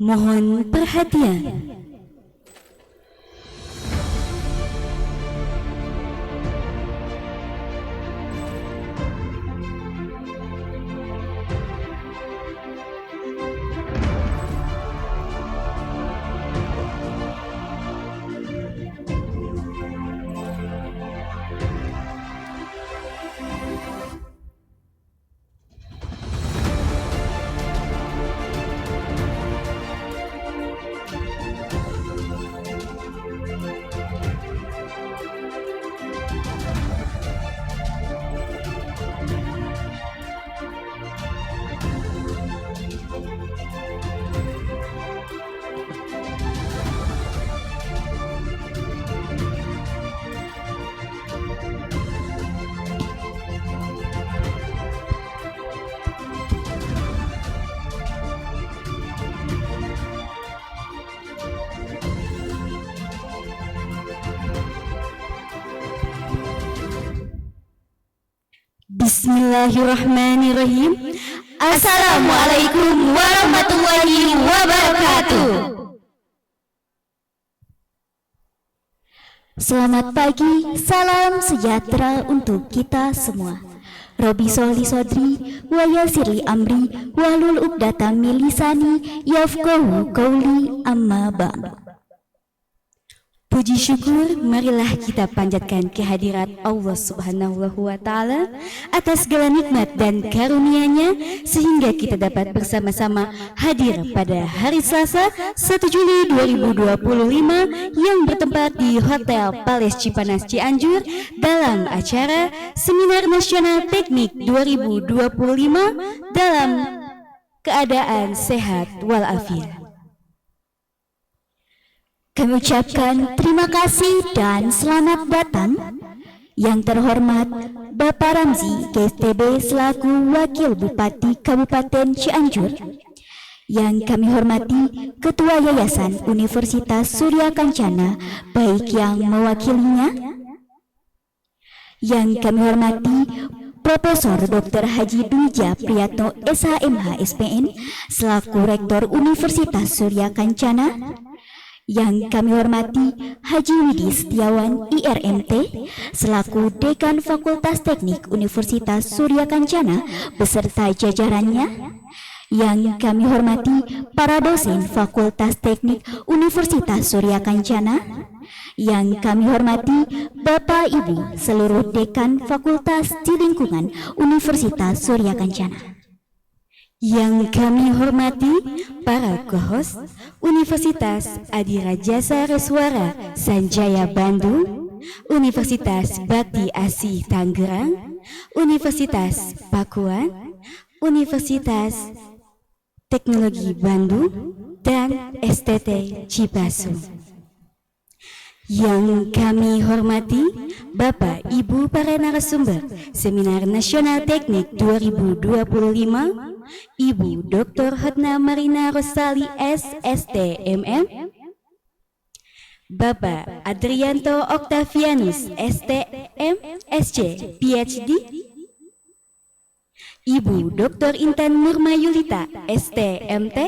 Mohon perhatian. Bismillahirrahmanirrahim. Assalamualaikum warahmatullahi wabarakatuh. Selamat pagi, salam sejahtera untuk kita semua. Robi soli sodri, wa yasirli amri, wahlul uqdatam min lisani, yafqahu qawli, amma ba'du. Puji syukur marilah kita panjatkan kehadirat Allah Subhanahu wa Ta'ala atas segala nikmat dan karunia-Nya sehingga kita dapat bersama-sama hadir pada hari Selasa 1 Juli 2025 yang bertempat di Hotel Palace Cipanas Cianjur dalam acara Seminar Nasional Teknik 2025 dalam keadaan sehat walafiat. Kami ucapkan terima kasih dan selamat datang yang terhormat Bapak Ramzi GSTB selaku Wakil Bupati Kabupaten Cianjur, yang kami hormati Ketua Yayasan Universitas Surya Kencana baik yang mewakilinya, yang kami hormati Profesor Dr. Haji Dwija Priyatno SHMH SPN selaku Rektor Universitas Surya Kencana, yang kami hormati Haji Widi Setiawan IRMT selaku Dekan Fakultas Teknik Universitas Surya Kencana beserta jajarannya, yang kami hormati para dosen Fakultas Teknik Universitas Surya Kencana, yang kami hormati Bapak Ibu seluruh Dekan Fakultas di lingkungan Universitas Surya Kencana, yang kami hormati para co-host Universitas Adhirajasa Reswara Sanjaya Bandung, Universitas Bakti Asih Tangerang, Universitas Pakuan, Universitas Teknologi Bandung, dan STT Cipasu. Yang kami hormati Bapak Ibu para narasumber Seminar Nasional Teknik 2025, Ibu Dr. Hotna Marina Rosali SSTMM, Bapak Adrianto Octavianus STM SC PhD, Ibu Dr. Intan Nurmayulita STMT,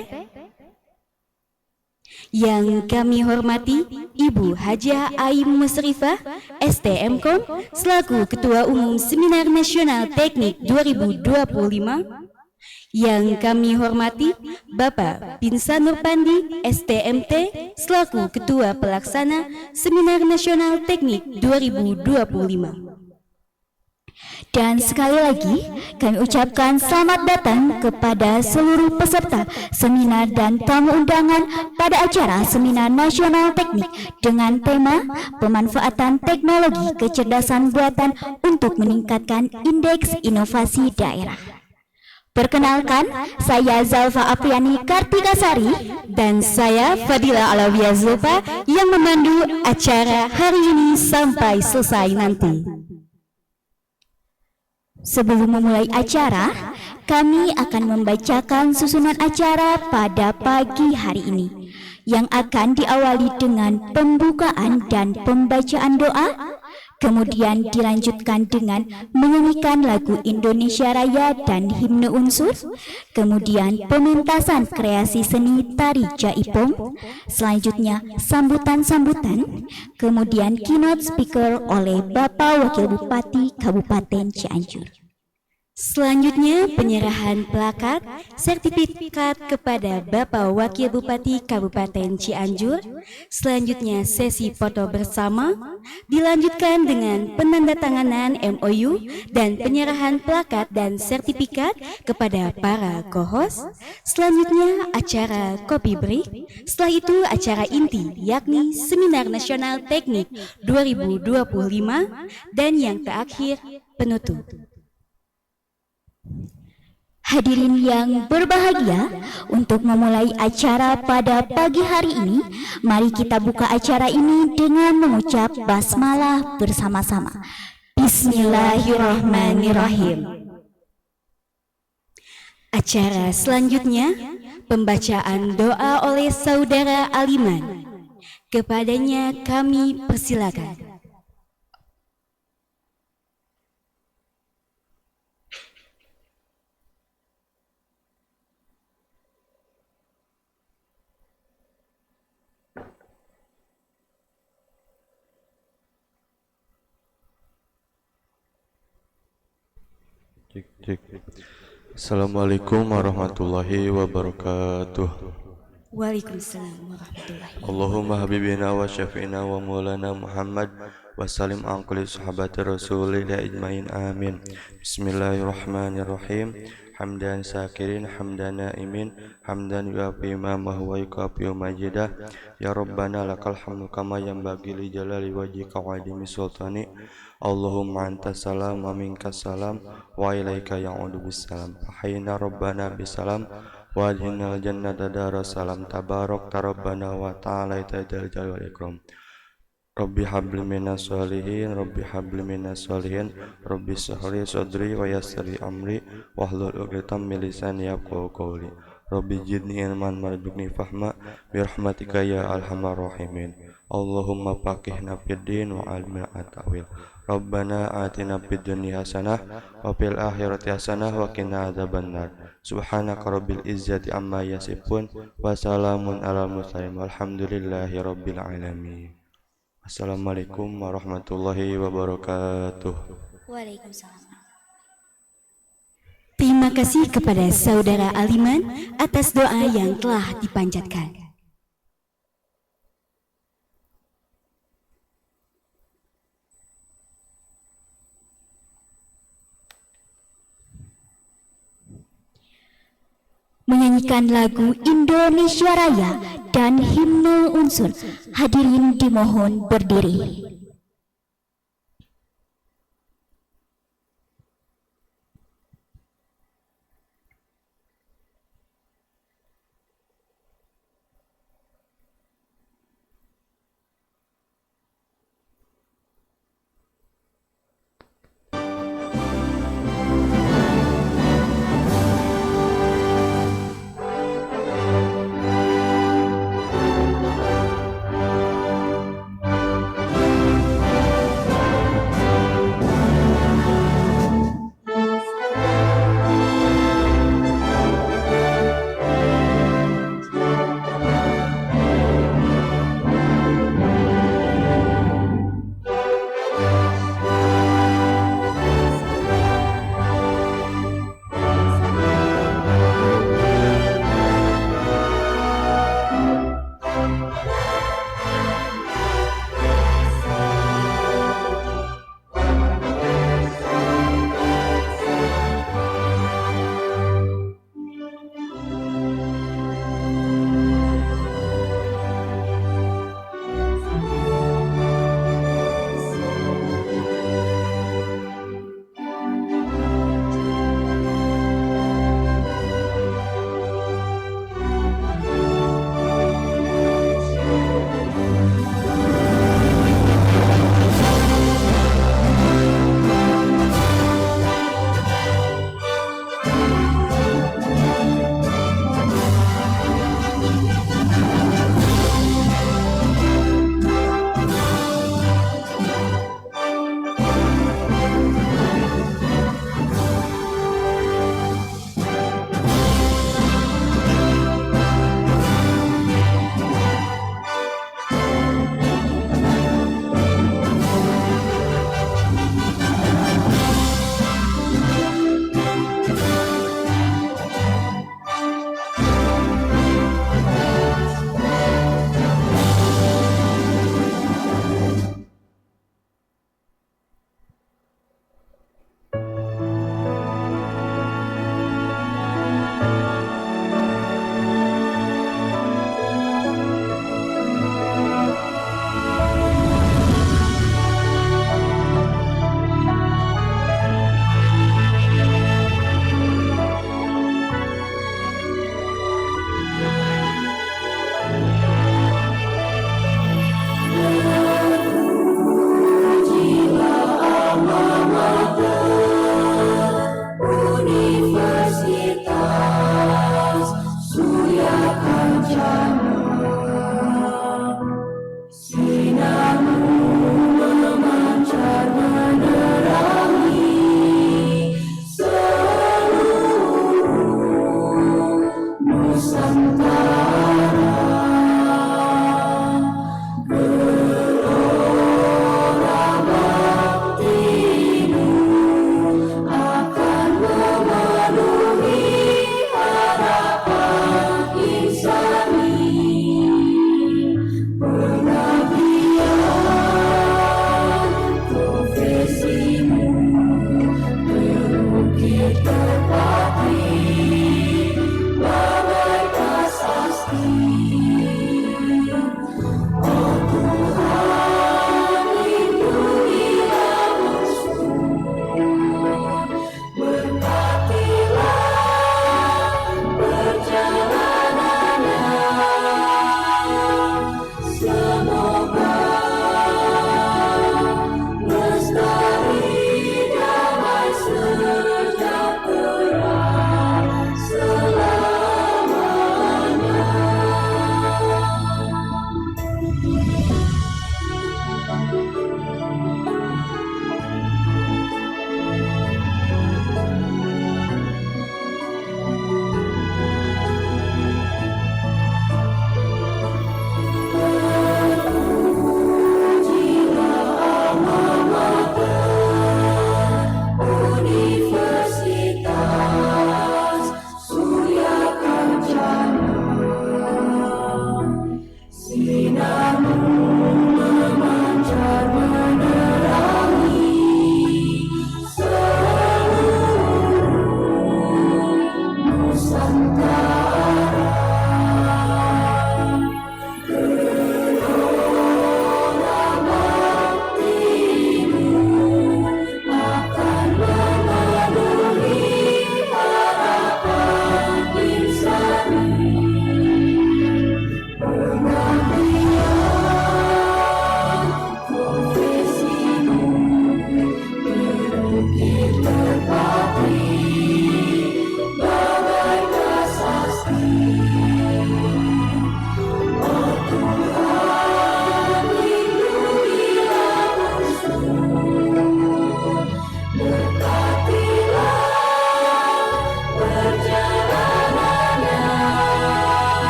yang kami hormati Ibu Hajah Aim Musrifah STMkom selaku Ketua Umum Seminar Nasional Teknik 2025, yang kami hormati Bapak Pinsa Nurpandi STMT selaku Ketua Pelaksana Seminar Nasional Teknik 2025. Dan sekali lagi kami ucapkan selamat datang kepada seluruh peserta seminar dan tamu undangan pada acara Seminar Nasional Teknik dengan tema Pemanfaatan Teknologi Kecerdasan Buatan untuk Meningkatkan Indeks Inovasi Daerah. Perkenalkan, saya Zalfa Apriani Kartikasari dan saya Fadila Alawiyah Zulfa yang memandu acara hari ini sampai selesai nanti. Sebelum memulai acara, kami akan membacakan susunan acara pada pagi hari ini, yang akan diawali dengan pembukaan dan pembacaan doa. Kemudian dilanjutkan dengan menyanyikan lagu Indonesia Raya dan himne unsur. Kemudian pementasan kreasi seni tari jaipong. Selanjutnya sambutan-sambutan. Kemudian keynote speaker oleh Bapak Wakil Bupati Kabupaten Cianjur. Selanjutnya penyerahan plakat sertifikat kepada Bapak Wakil Bupati Kabupaten Cianjur. Selanjutnya sesi foto bersama, dilanjutkan dengan penandatanganan MOU dan penyerahan plakat dan sertifikat kepada para co-host. Selanjutnya acara kopi break. Setelah itu acara inti yakni Seminar Nasional Teknik 2025 dan yang terakhir penutup. Hadirin yang berbahagia, untuk memulai acara pada pagi hari ini, mari kita buka acara ini dengan mengucap basmalah bersama-sama. Bismillahirrahmanirrahim. Acara selanjutnya, pembacaan doa oleh Saudara Aliman. Kepadanya kami persilakan. Cek. Assalamualaikum warahmatullahi wabarakatuh. Waalaikumsalam warahmatullahi wabarakatuh. Allahumma habibina wa syafi'ina wa maulana Muhammad wa salim an kulli sahabati rasulillah ijmain amin. Bismillahirrahmanirrahim. Hamdan syakirin, hamdan naimin, hamdan yuafi ma huwa yukafi majidah. Ya Rabbana lakal hamdu kama yanbaghi li jalali wajhika wa azimi sultani. Allahumma antas salam wa minkas salam wa ilaika ya'udu bissalam. Hayyina Rabbana bisalam wa adhinal jannata darussalam. Tabarak Rabbana wa ta'ala tajal jalal ikram. Rabbi habli minas solihin, Rabbi habli minas solihin, Rabbi sahli sadri wa yassiri amri wahlul 'uqdatam min lisani yafqahu qawli. Rabbi jidni ilman warzuqni fahma birahmatika ya arhamar rahimin. Allahumma faqihna fid din wa 'allimna at-ta'wil. Rabbana atina fid dunya hasanah wa fil akhirati hasanah wa qina adzabannar. Subhanaka rabbil izzati amma yasifun wa salamun alal mursalin walhamdulillahi rabbil alamin. Assalamualaikum warahmatullahi wabarakatuh. Waalaikumsalam. Terima kasih kepada Saudara Aliman atas doa yang telah dipanjatkan. Menyanyikan lagu Indonesia Raya dan himne unsur. Hadirin dimohon berdiri.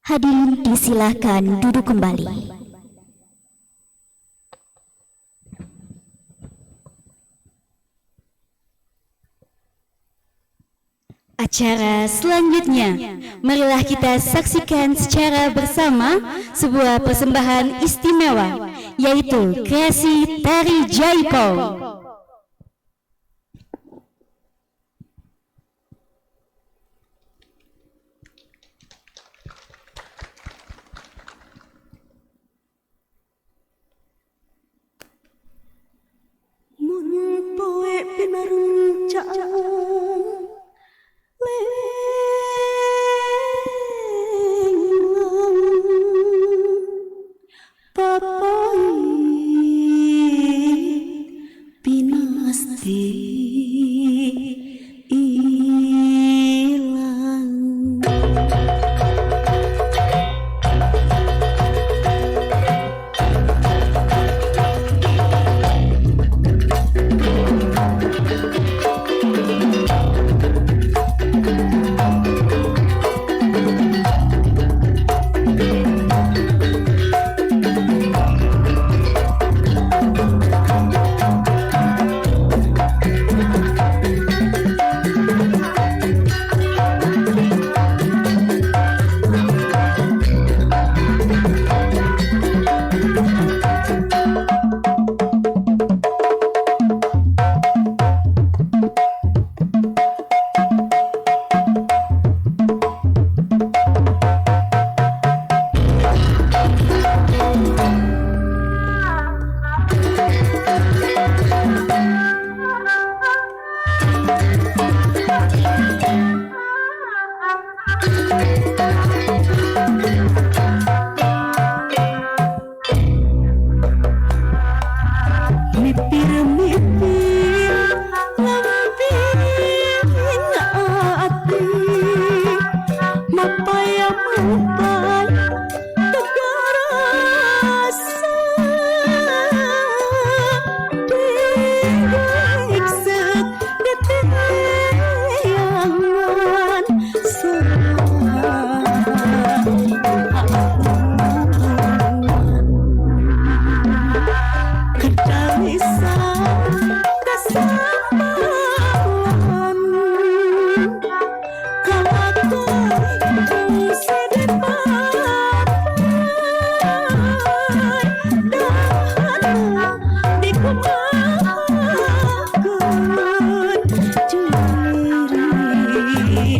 Hadirin disilahkan duduk kembali. Acara selanjutnya, marilah kita saksikan secara bersama sebuah persembahan istimewa, yaitu kreasi Tari Jaipong. Mun poe pinaruncaan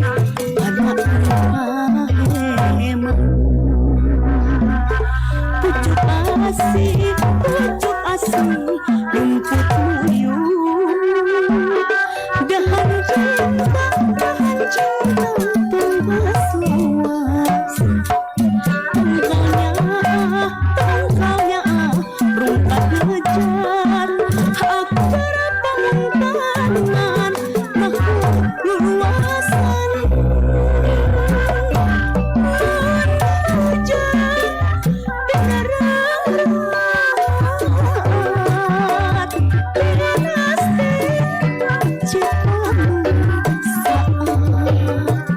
anak hemat pucuk asih rumput muyung dahan cinta pembasuas tongkalnya rungkat ngejar akar pementanan makhluk luasan menuju darat dinasti Cipamu saat untuk penjale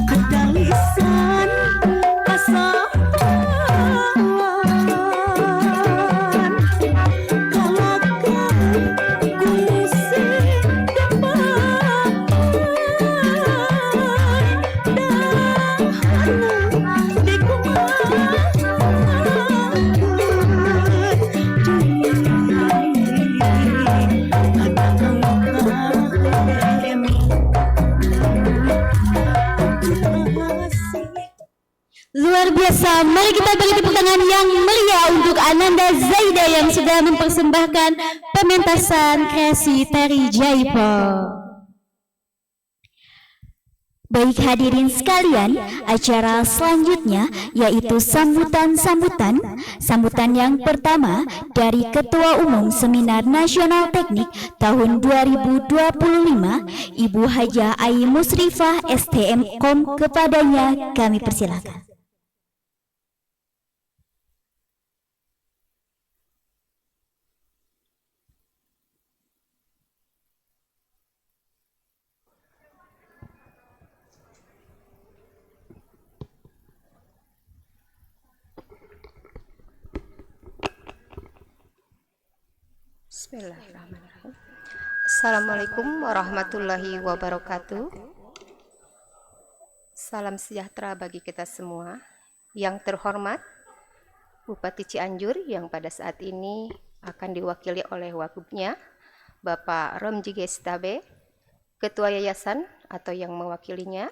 kedalisan asal Luar biasa, mari kita beri tepuk tangan yang meriah untuk Ananda Zaida yang sudah mempersembahkan pementasan kreasi tari Jaipong. Baik hadirin sekalian, acara selanjutnya yaitu sambutan yang pertama dari Ketua Umum Seminar Nasional Teknik tahun 2025, Ibu Hajah Ai Musrifah STM.Com. Kepadanya kami persilakan. Bismillahirrahmanirrahim. Assalamualaikum warahmatullahi wabarakatuh. Salam sejahtera bagi kita semua. Yang terhormat Bupati Cianjur yang pada saat ini akan diwakili oleh Wakubnya Bapak Romji Gestabe, Ketua Yayasan atau yang mewakilinya,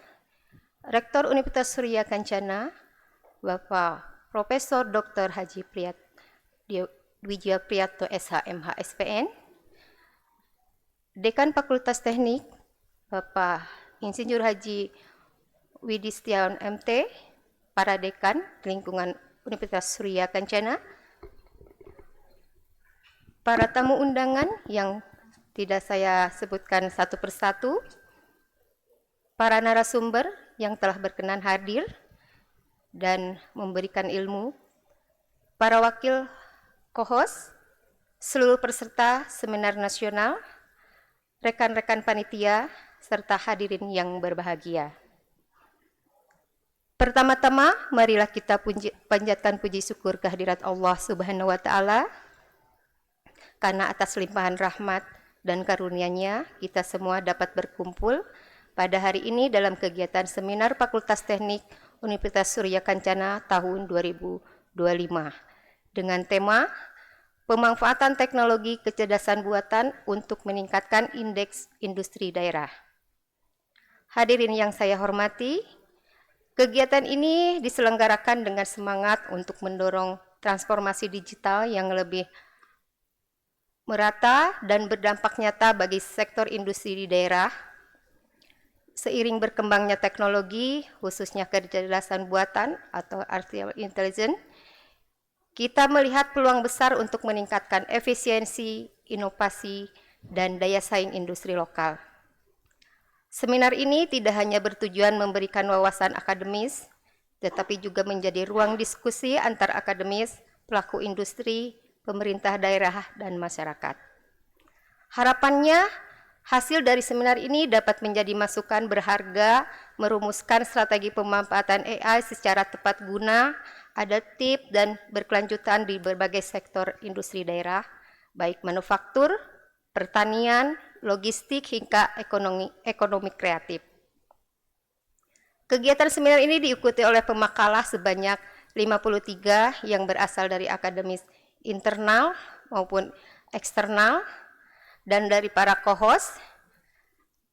Rektor Universitas Surya Kencana Bapak Profesor Dr. Haji Wijaya Priyato SHMH SPN, Dekan Fakultas Teknik Bapak Insinyur Haji Widi Setiawan MT, para dekan lingkungan Universitas Surya Kencana, para tamu undangan yang tidak saya sebutkan satu persatu, para narasumber yang telah berkenan hadir dan memberikan ilmu, para wakil co-host, seluruh peserta seminar nasional, rekan-rekan panitia, serta hadirin yang berbahagia. Pertama-tama, marilah kita panjatkan puji syukur kehadirat Allah Subhanahu wa Ta'ala, karena atas limpahan rahmat dan karunia-Nya kita semua dapat berkumpul pada hari ini dalam kegiatan seminar Fakultas Teknik Universitas Surya Kencana tahun 2025 dengan tema pemanfaatan teknologi kecerdasan buatan untuk meningkatkan indeks industri daerah. Hadirin yang saya hormati, kegiatan ini diselenggarakan dengan semangat untuk mendorong transformasi digital yang lebih merata dan berdampak nyata bagi sektor industri di daerah. Seiring berkembangnya teknologi, khususnya kecerdasan buatan atau artificial intelligence, kita melihat peluang besar untuk meningkatkan efisiensi, inovasi, dan daya saing industri lokal. Seminar ini tidak hanya bertujuan memberikan wawasan akademis, tetapi juga menjadi ruang diskusi antar akademis, pelaku industri, pemerintah daerah, dan masyarakat. Harapannya, hasil dari seminar ini dapat menjadi masukan berharga, merumuskan strategi pemanfaatan AI secara tepat guna, adaptif, dan berkelanjutan di berbagai sektor industri daerah, baik manufaktur, pertanian, logistik, hingga ekonomi kreatif. Kegiatan seminar ini diikuti oleh pemakalah sebanyak 53 yang berasal dari akademis internal maupun eksternal, dan dari para co-host.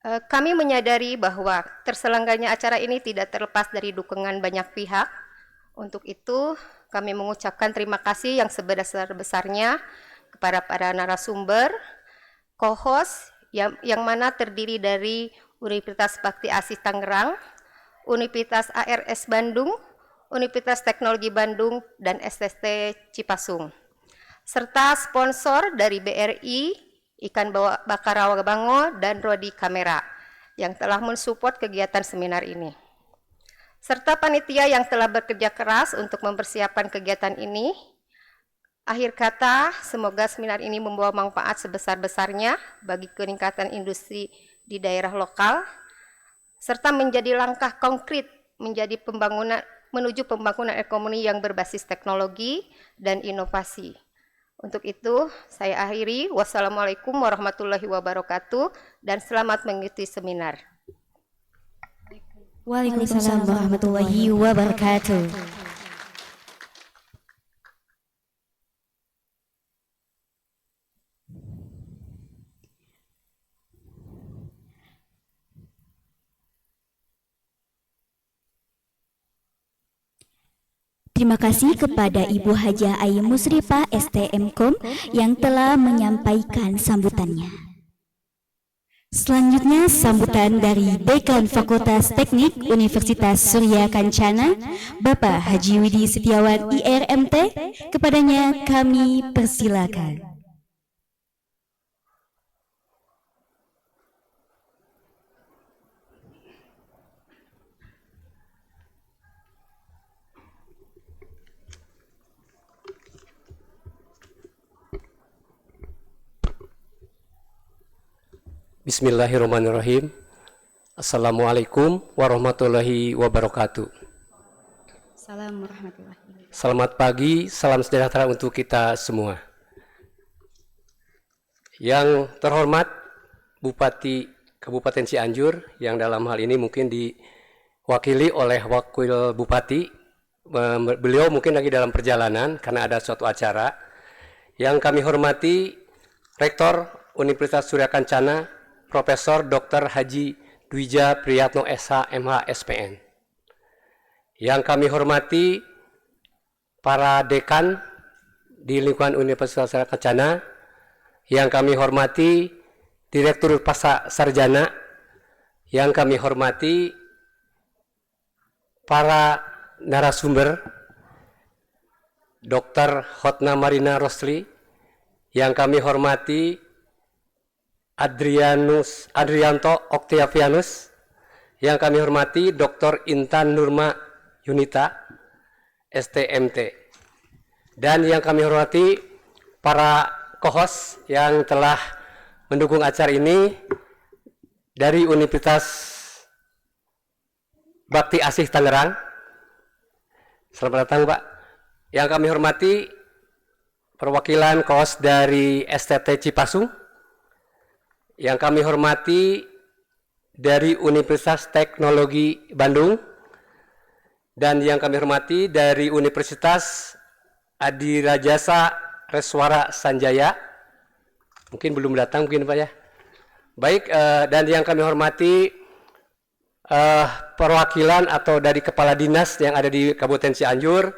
Kami menyadari bahwa terselenggaranya acara ini tidak terlepas dari dukungan banyak pihak. Untuk itu, kami mengucapkan terima kasih yang sebesar-besarnya kepada para narasumber, co-host, yang mana terdiri dari Universitas Bakti Asih Tangerang, Universitas ARS Bandung, Universitas Teknologi Bandung, dan STT Cipasung, serta sponsor dari BRI, Ikan Bakar Rawabango, dan Rodi Kamera yang telah mensupport kegiatan seminar ini, serta panitia yang telah bekerja keras untuk mempersiapkan kegiatan ini. Akhir kata, semoga seminar ini membawa manfaat sebesar-besarnya bagi peningkatan industri di daerah lokal, serta menjadi langkah konkret menuju pembangunan ekonomi yang berbasis teknologi dan inovasi. Untuk itu, saya akhiri. Wassalamualaikum warahmatullahi wabarakatuh, dan selamat mengikuti seminar. Waalaikumsalam warahmatullahi wabarakatuh. Terima kasih kepada Ibu Hajah Aim Musrifah STMkom yang telah menyampaikan sambutannya. Selanjutnya sambutan dari Dekan Fakultas Teknik Universitas Surya Kencana, Bapak Haji Widi Setiawan IRMT. Kepadanya kami persilakan. Bismillahirrahmanirrahim. Assalamualaikum warahmatullahi wabarakatuh. Assalamualaikum warahmatullahi wabarakatuh. Selamat pagi, salam sejahtera untuk kita semua. Yang terhormat Bupati Kabupaten Cianjur, yang dalam hal ini mungkin diwakili oleh Wakil Bupati. Beliau mungkin lagi dalam perjalanan karena ada suatu acara. Yang kami hormati Rektor Universitas Surya Kencana, Profesor Dr. Haji Dwija Priyatno SH MH SPN. Yang kami hormati para dekan di lingkungan Universitas Surya Kencana, yang kami hormati Direktur Pasca Sarjana, yang kami hormati para narasumber, Dr. Hotna Marina Rosli, yang kami hormati Adrianto Octavianus, yang kami hormati Dr. Intan Nurma Yunita, STMT, dan yang kami hormati para co-host yang telah mendukung acara ini dari Universitas Bakti Asih Tangerang. Selamat datang, Pak. Yang kami hormati perwakilan co-host dari STT Cipasung, yang kami hormati dari Universitas Teknologi Bandung, dan yang kami hormati dari Universitas Adirajasa Reswara Sanjaya. Mungkin belum datang, mungkin Pak ya. Baik, dan yang kami hormati perwakilan atau dari kepala dinas yang ada di Kabupaten Cianjur,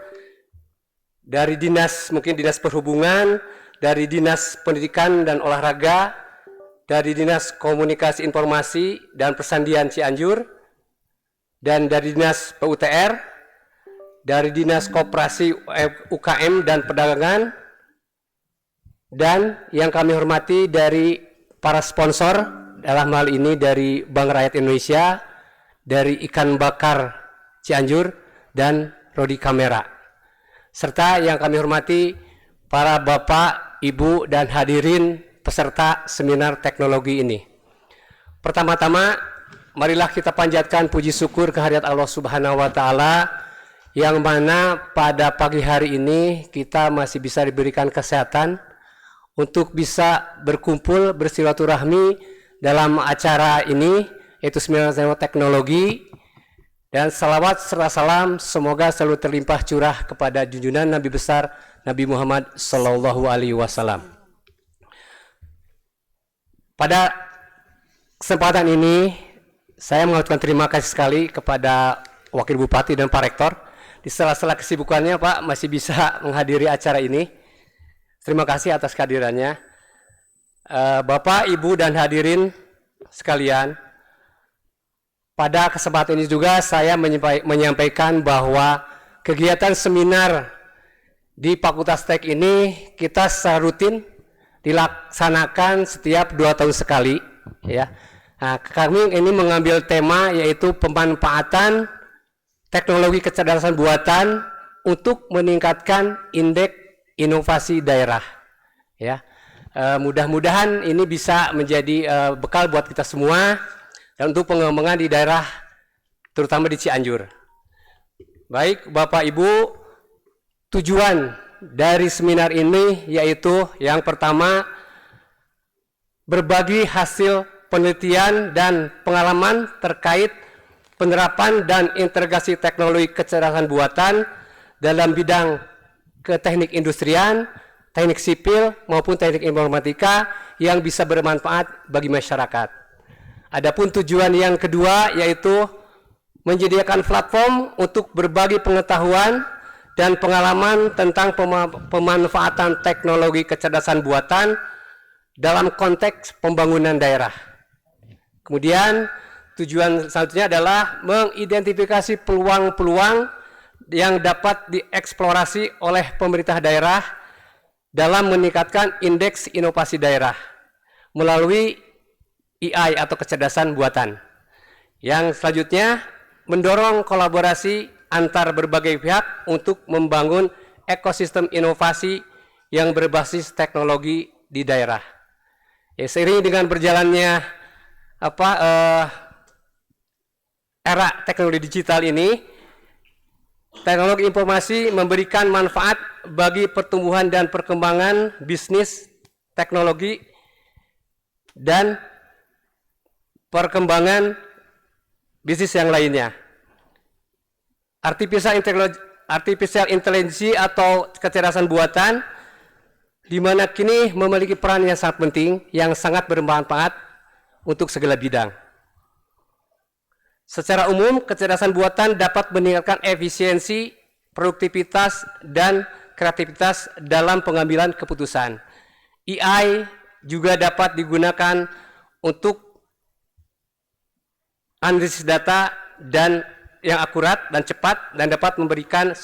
dari dinas, mungkin dinas perhubungan, dari Dinas Pendidikan dan Olahraga, dari Dinas Komunikasi Informasi dan Persandian Cianjur, dan dari Dinas PUTR, dari Dinas Koperasi UKM dan Perdagangan, dan yang kami hormati dari para sponsor, dalam hal ini dari Bank Rakyat Indonesia, dari Ikan Bakar Cianjur, dan Rodi Kamera. Serta yang kami hormati para Bapak, Ibu, dan hadirin peserta seminar teknologi ini. Pertama-tama, marilah kita panjatkan puji syukur kehadirat Allah Subhanahu wa Ta'ala, yang mana pada pagi hari ini kita masih bisa diberikan kesehatan untuk bisa berkumpul bersilaturahmi dalam acara ini, yaitu seminar teknologi. Dan salawat serta salam semoga selalu terlimpah curah kepada junjungan Nabi besar Nabi Muhammad Sallallahu Alaihi Wasallam. Pada kesempatan ini saya mengucapkan terima kasih sekali kepada Wakil Bupati dan Pak Rektor. Di sela-sela kesibukannya Pak masih bisa menghadiri acara ini. Terima kasih atas kehadirannya. Bapak, Ibu, dan hadirin sekalian, pada kesempatan ini juga saya menyampaikan bahwa kegiatan seminar di Fakultas Tek ini kita secara rutin dilaksanakan setiap 2 tahun sekali. Ya. Nah, kami ini mengambil tema yaitu pemanfaatan teknologi kecerdasan buatan untuk meningkatkan indeks inovasi daerah. Ya. Mudah-mudahan ini bisa menjadi bekal buat kita semua dan untuk pengembangan di daerah, terutama di Cianjur. Baik, Bapak Ibu, tujuan dari seminar ini yaitu yang pertama, berbagi hasil penelitian dan pengalaman terkait penerapan dan integrasi teknologi kecerdasan buatan dalam bidang teknik industrian, teknik sipil, maupun teknik informatika yang bisa bermanfaat bagi masyarakat. Adapun tujuan yang kedua yaitu menyediakan platform untuk berbagi pengetahuan dan pengalaman tentang pemanfaatan teknologi kecerdasan buatan dalam konteks pembangunan daerah. Kemudian tujuan selanjutnya adalah mengidentifikasi peluang-peluang yang dapat dieksplorasi oleh pemerintah daerah dalam meningkatkan indeks inovasi daerah melalui AI atau kecerdasan buatan. Yang selanjutnya, mendorong kolaborasi antar berbagai pihak untuk membangun ekosistem inovasi yang berbasis teknologi di daerah. Ya, seiring dengan berjalannya era teknologi digital ini, teknologi informasi memberikan manfaat bagi pertumbuhan dan perkembangan bisnis teknologi dan perkembangan bisnis yang lainnya. Artificial intelligence atau kecerdasan buatan di mana kini memiliki peran yang sangat penting yang sangat bermanfaat untuk segala bidang. Secara umum, kecerdasan buatan dapat meningkatkan efisiensi, produktivitas, dan kreativitas dalam pengambilan keputusan. AI juga dapat digunakan untuk analisis data dan yang akurat dan cepat dan dapat memberikan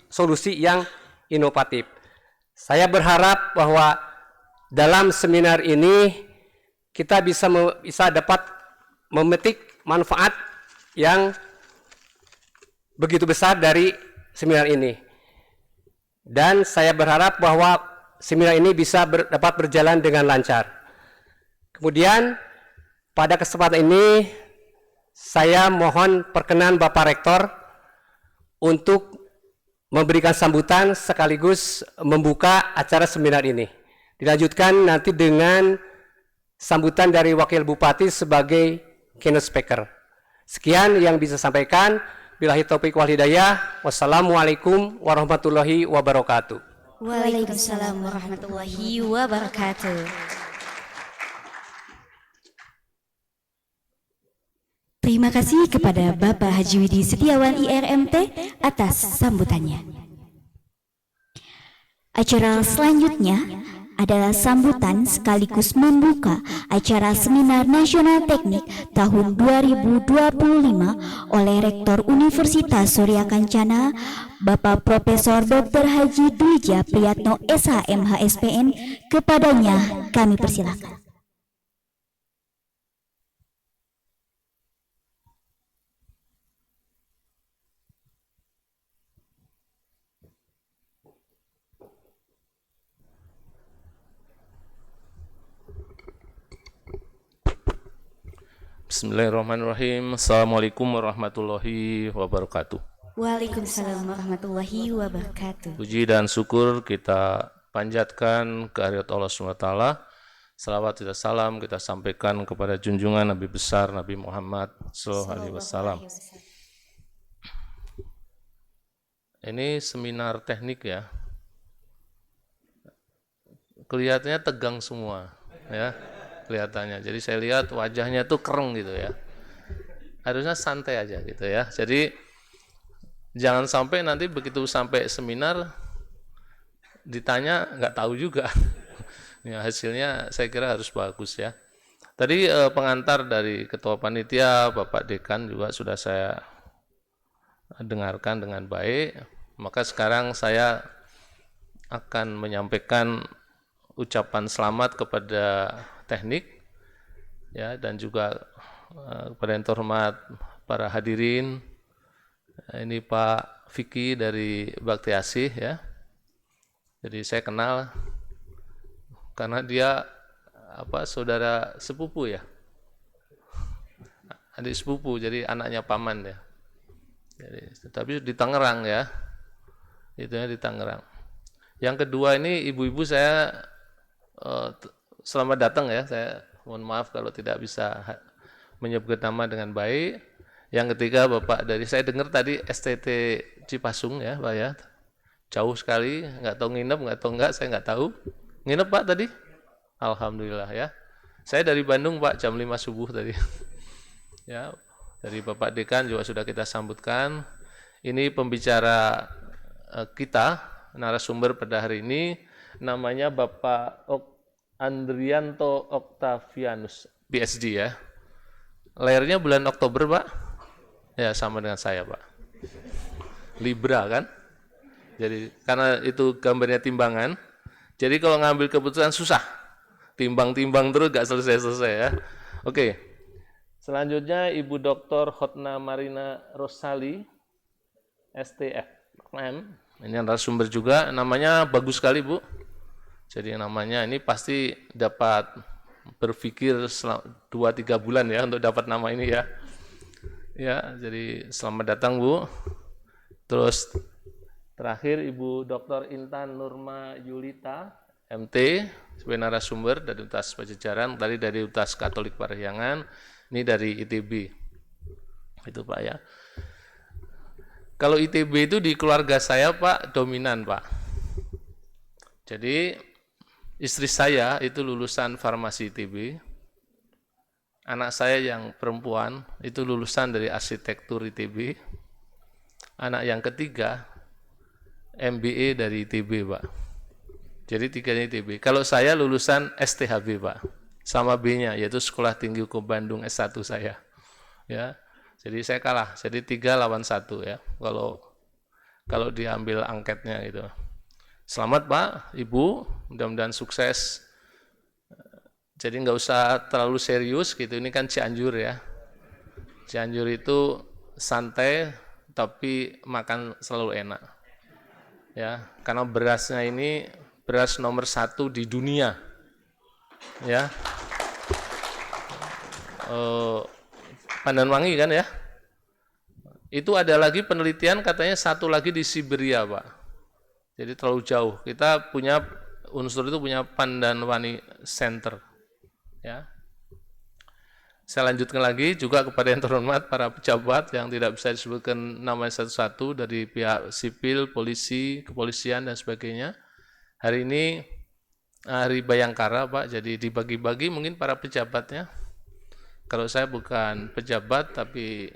solusi yang inovatif. Saya berharap bahwa dalam seminar ini kita bisa dapat memetik manfaat yang begitu besar dari seminar ini. Dan saya berharap bahwa seminar ini bisa dapat berjalan dengan lancar. Kemudian pada kesempatan ini saya mohon perkenan Bapak Rektor untuk memberikan sambutan sekaligus membuka acara seminar ini. Dilanjutkan nanti dengan sambutan dari Wakil Bupati sebagai keynote speaker. Sekian yang bisa sampaikan. Billahi taufiq wal hidayah. Wassalamualaikum warahmatullahi wabarakatuh. Waalaikumsalam warahmatullahi wabarakatuh. Terima kasih kepada Bapak Haji Widi Setiawan IRMT atas sambutannya. Acara selanjutnya adalah sambutan sekaligus membuka acara Seminar Nasional Teknik tahun 2025 oleh Rektor Universitas Surya Kencana, Bapak Profesor Dr. Haji Dwija Priyatno SH.M.H. SPN. Kepadanya kami persilakan. Bismillahirrahmanirrahim. Assalamualaikum warahmatullahi wabarakatuh. Waalaikumsalam warahmatullahi wabarakatuh. Puji dan syukur kita panjatkan kehadirat Allah SWT. Salawat dan salam kita sampaikan kepada junjungan Nabi besar Nabi Muhammad SAW. Ini seminar teknik ya. Kelihatannya tegang semua ya. Kelihatannya. Jadi saya lihat wajahnya tuh kereng gitu ya. Harusnya santai aja gitu ya. Jadi jangan sampai nanti begitu sampai seminar ditanya nggak tahu juga. Ya, hasilnya saya kira harus bagus ya. Tadi pengantar dari Ketua Panitia Bapak Dekan juga sudah saya dengarkan dengan baik. Maka sekarang saya akan menyampaikan ucapan selamat kepada teknik ya, dan juga kepada yang terhormat para hadirin. Ini Pak Vicky dari Bakti Asih ya. Jadi saya kenal karena dia saudara sepupu ya, adik sepupu, jadi anaknya paman ya. Jadi, tapi di Tangerang ya, itu di Tangerang. Yang kedua ini ibu-ibu, saya selamat datang ya, saya mohon maaf kalau tidak bisa menyebut nama dengan baik. Yang ketiga Bapak dari, saya dengar tadi STT Cipasung ya Pak ya, jauh sekali, nggak tahu nginep, nggak tahu enggak, saya nggak tahu. Nginep Pak tadi? Alhamdulillah ya. Saya dari Bandung Pak, jam 5 subuh tadi. Ya, dari Bapak Dekan juga sudah kita sambutkan. Ini pembicara kita, narasumber pada hari ini, namanya Bapak Andrianto Octavianus, PhD ya. Lahirnya bulan Oktober Pak? Ya, sama dengan saya Pak. Libra kan? Jadi karena itu gambarnya timbangan, jadi kalau ngambil keputusan susah. Timbang-timbang terus gak selesai-selesai ya. Oke. Selanjutnya Ibu Dr. Hotna Marina Rosali, STFM. Ini narasumber juga, namanya bagus sekali Bu. Jadi namanya ini pasti dapat berpikir 2-3 bulan ya untuk dapat nama ini ya. Ya, jadi selamat datang Bu. Terus terakhir Ibu Dr. Intan Nurma Yulita, MT, sebagai narasumber dari Universitas Pajajaran, tadi dari Universitas Katolik Parahyangan, ini dari ITB. Itu Pak ya. Kalau ITB itu di keluarga saya Pak dominan Pak. Jadi istri saya itu lulusan farmasi ITB. Anak saya yang perempuan itu lulusan dari arsitektur ITB. Anak yang ketiga MBA dari ITB Pak. Jadi tiganya ITB. Kalau saya lulusan STHB Pak, sama B-nya yaitu Sekolah Tinggi Hukum Bandung S1 saya. Ya, jadi saya kalah. Jadi 3 lawan 1 ya. Kalau diambil angketnya gitu. Selamat Pak, Ibu, mudah-mudahan sukses. Jadi nggak usah terlalu serius gitu. Ini kan Cianjur ya. Cianjur itu santai tapi makan selalu enak. Ya, karena berasnya ini beras nomor 1 di dunia. Ya. Pandanwangi kan ya. Itu ada lagi penelitian katanya satu lagi di Siberia Pak. Jadi terlalu jauh. Kita punya unsur itu punya Pandanwani Center. Ya. Saya lanjutkan lagi juga kepada yang terhormat para pejabat yang tidak bisa disebutkan namanya satu-satu dari pihak sipil, polisi, kepolisian dan sebagainya. Hari ini hari Bayangkara Pak, jadi dibagi-bagi mungkin para pejabatnya. Kalau saya bukan pejabat tapi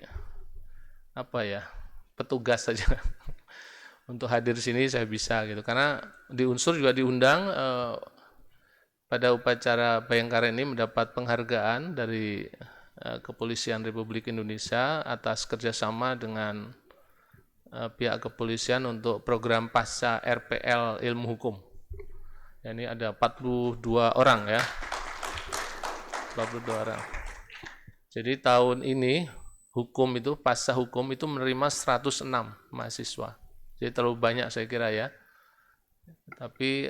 petugas saja. untuk hadir di sini saya bisa gitu. Karena di Unsur juga diundang pada upacara Bayangkara ini mendapat penghargaan dari Kepolisian Republik Indonesia atas kerjasama dengan pihak kepolisian untuk program pasca RPL Ilmu Hukum. Ya, ini ada 42 orang ya. 42 orang. Jadi tahun ini hukum itu, pasca hukum itu menerima 106 mahasiswa. Jadi terlalu banyak saya kira ya. Tapi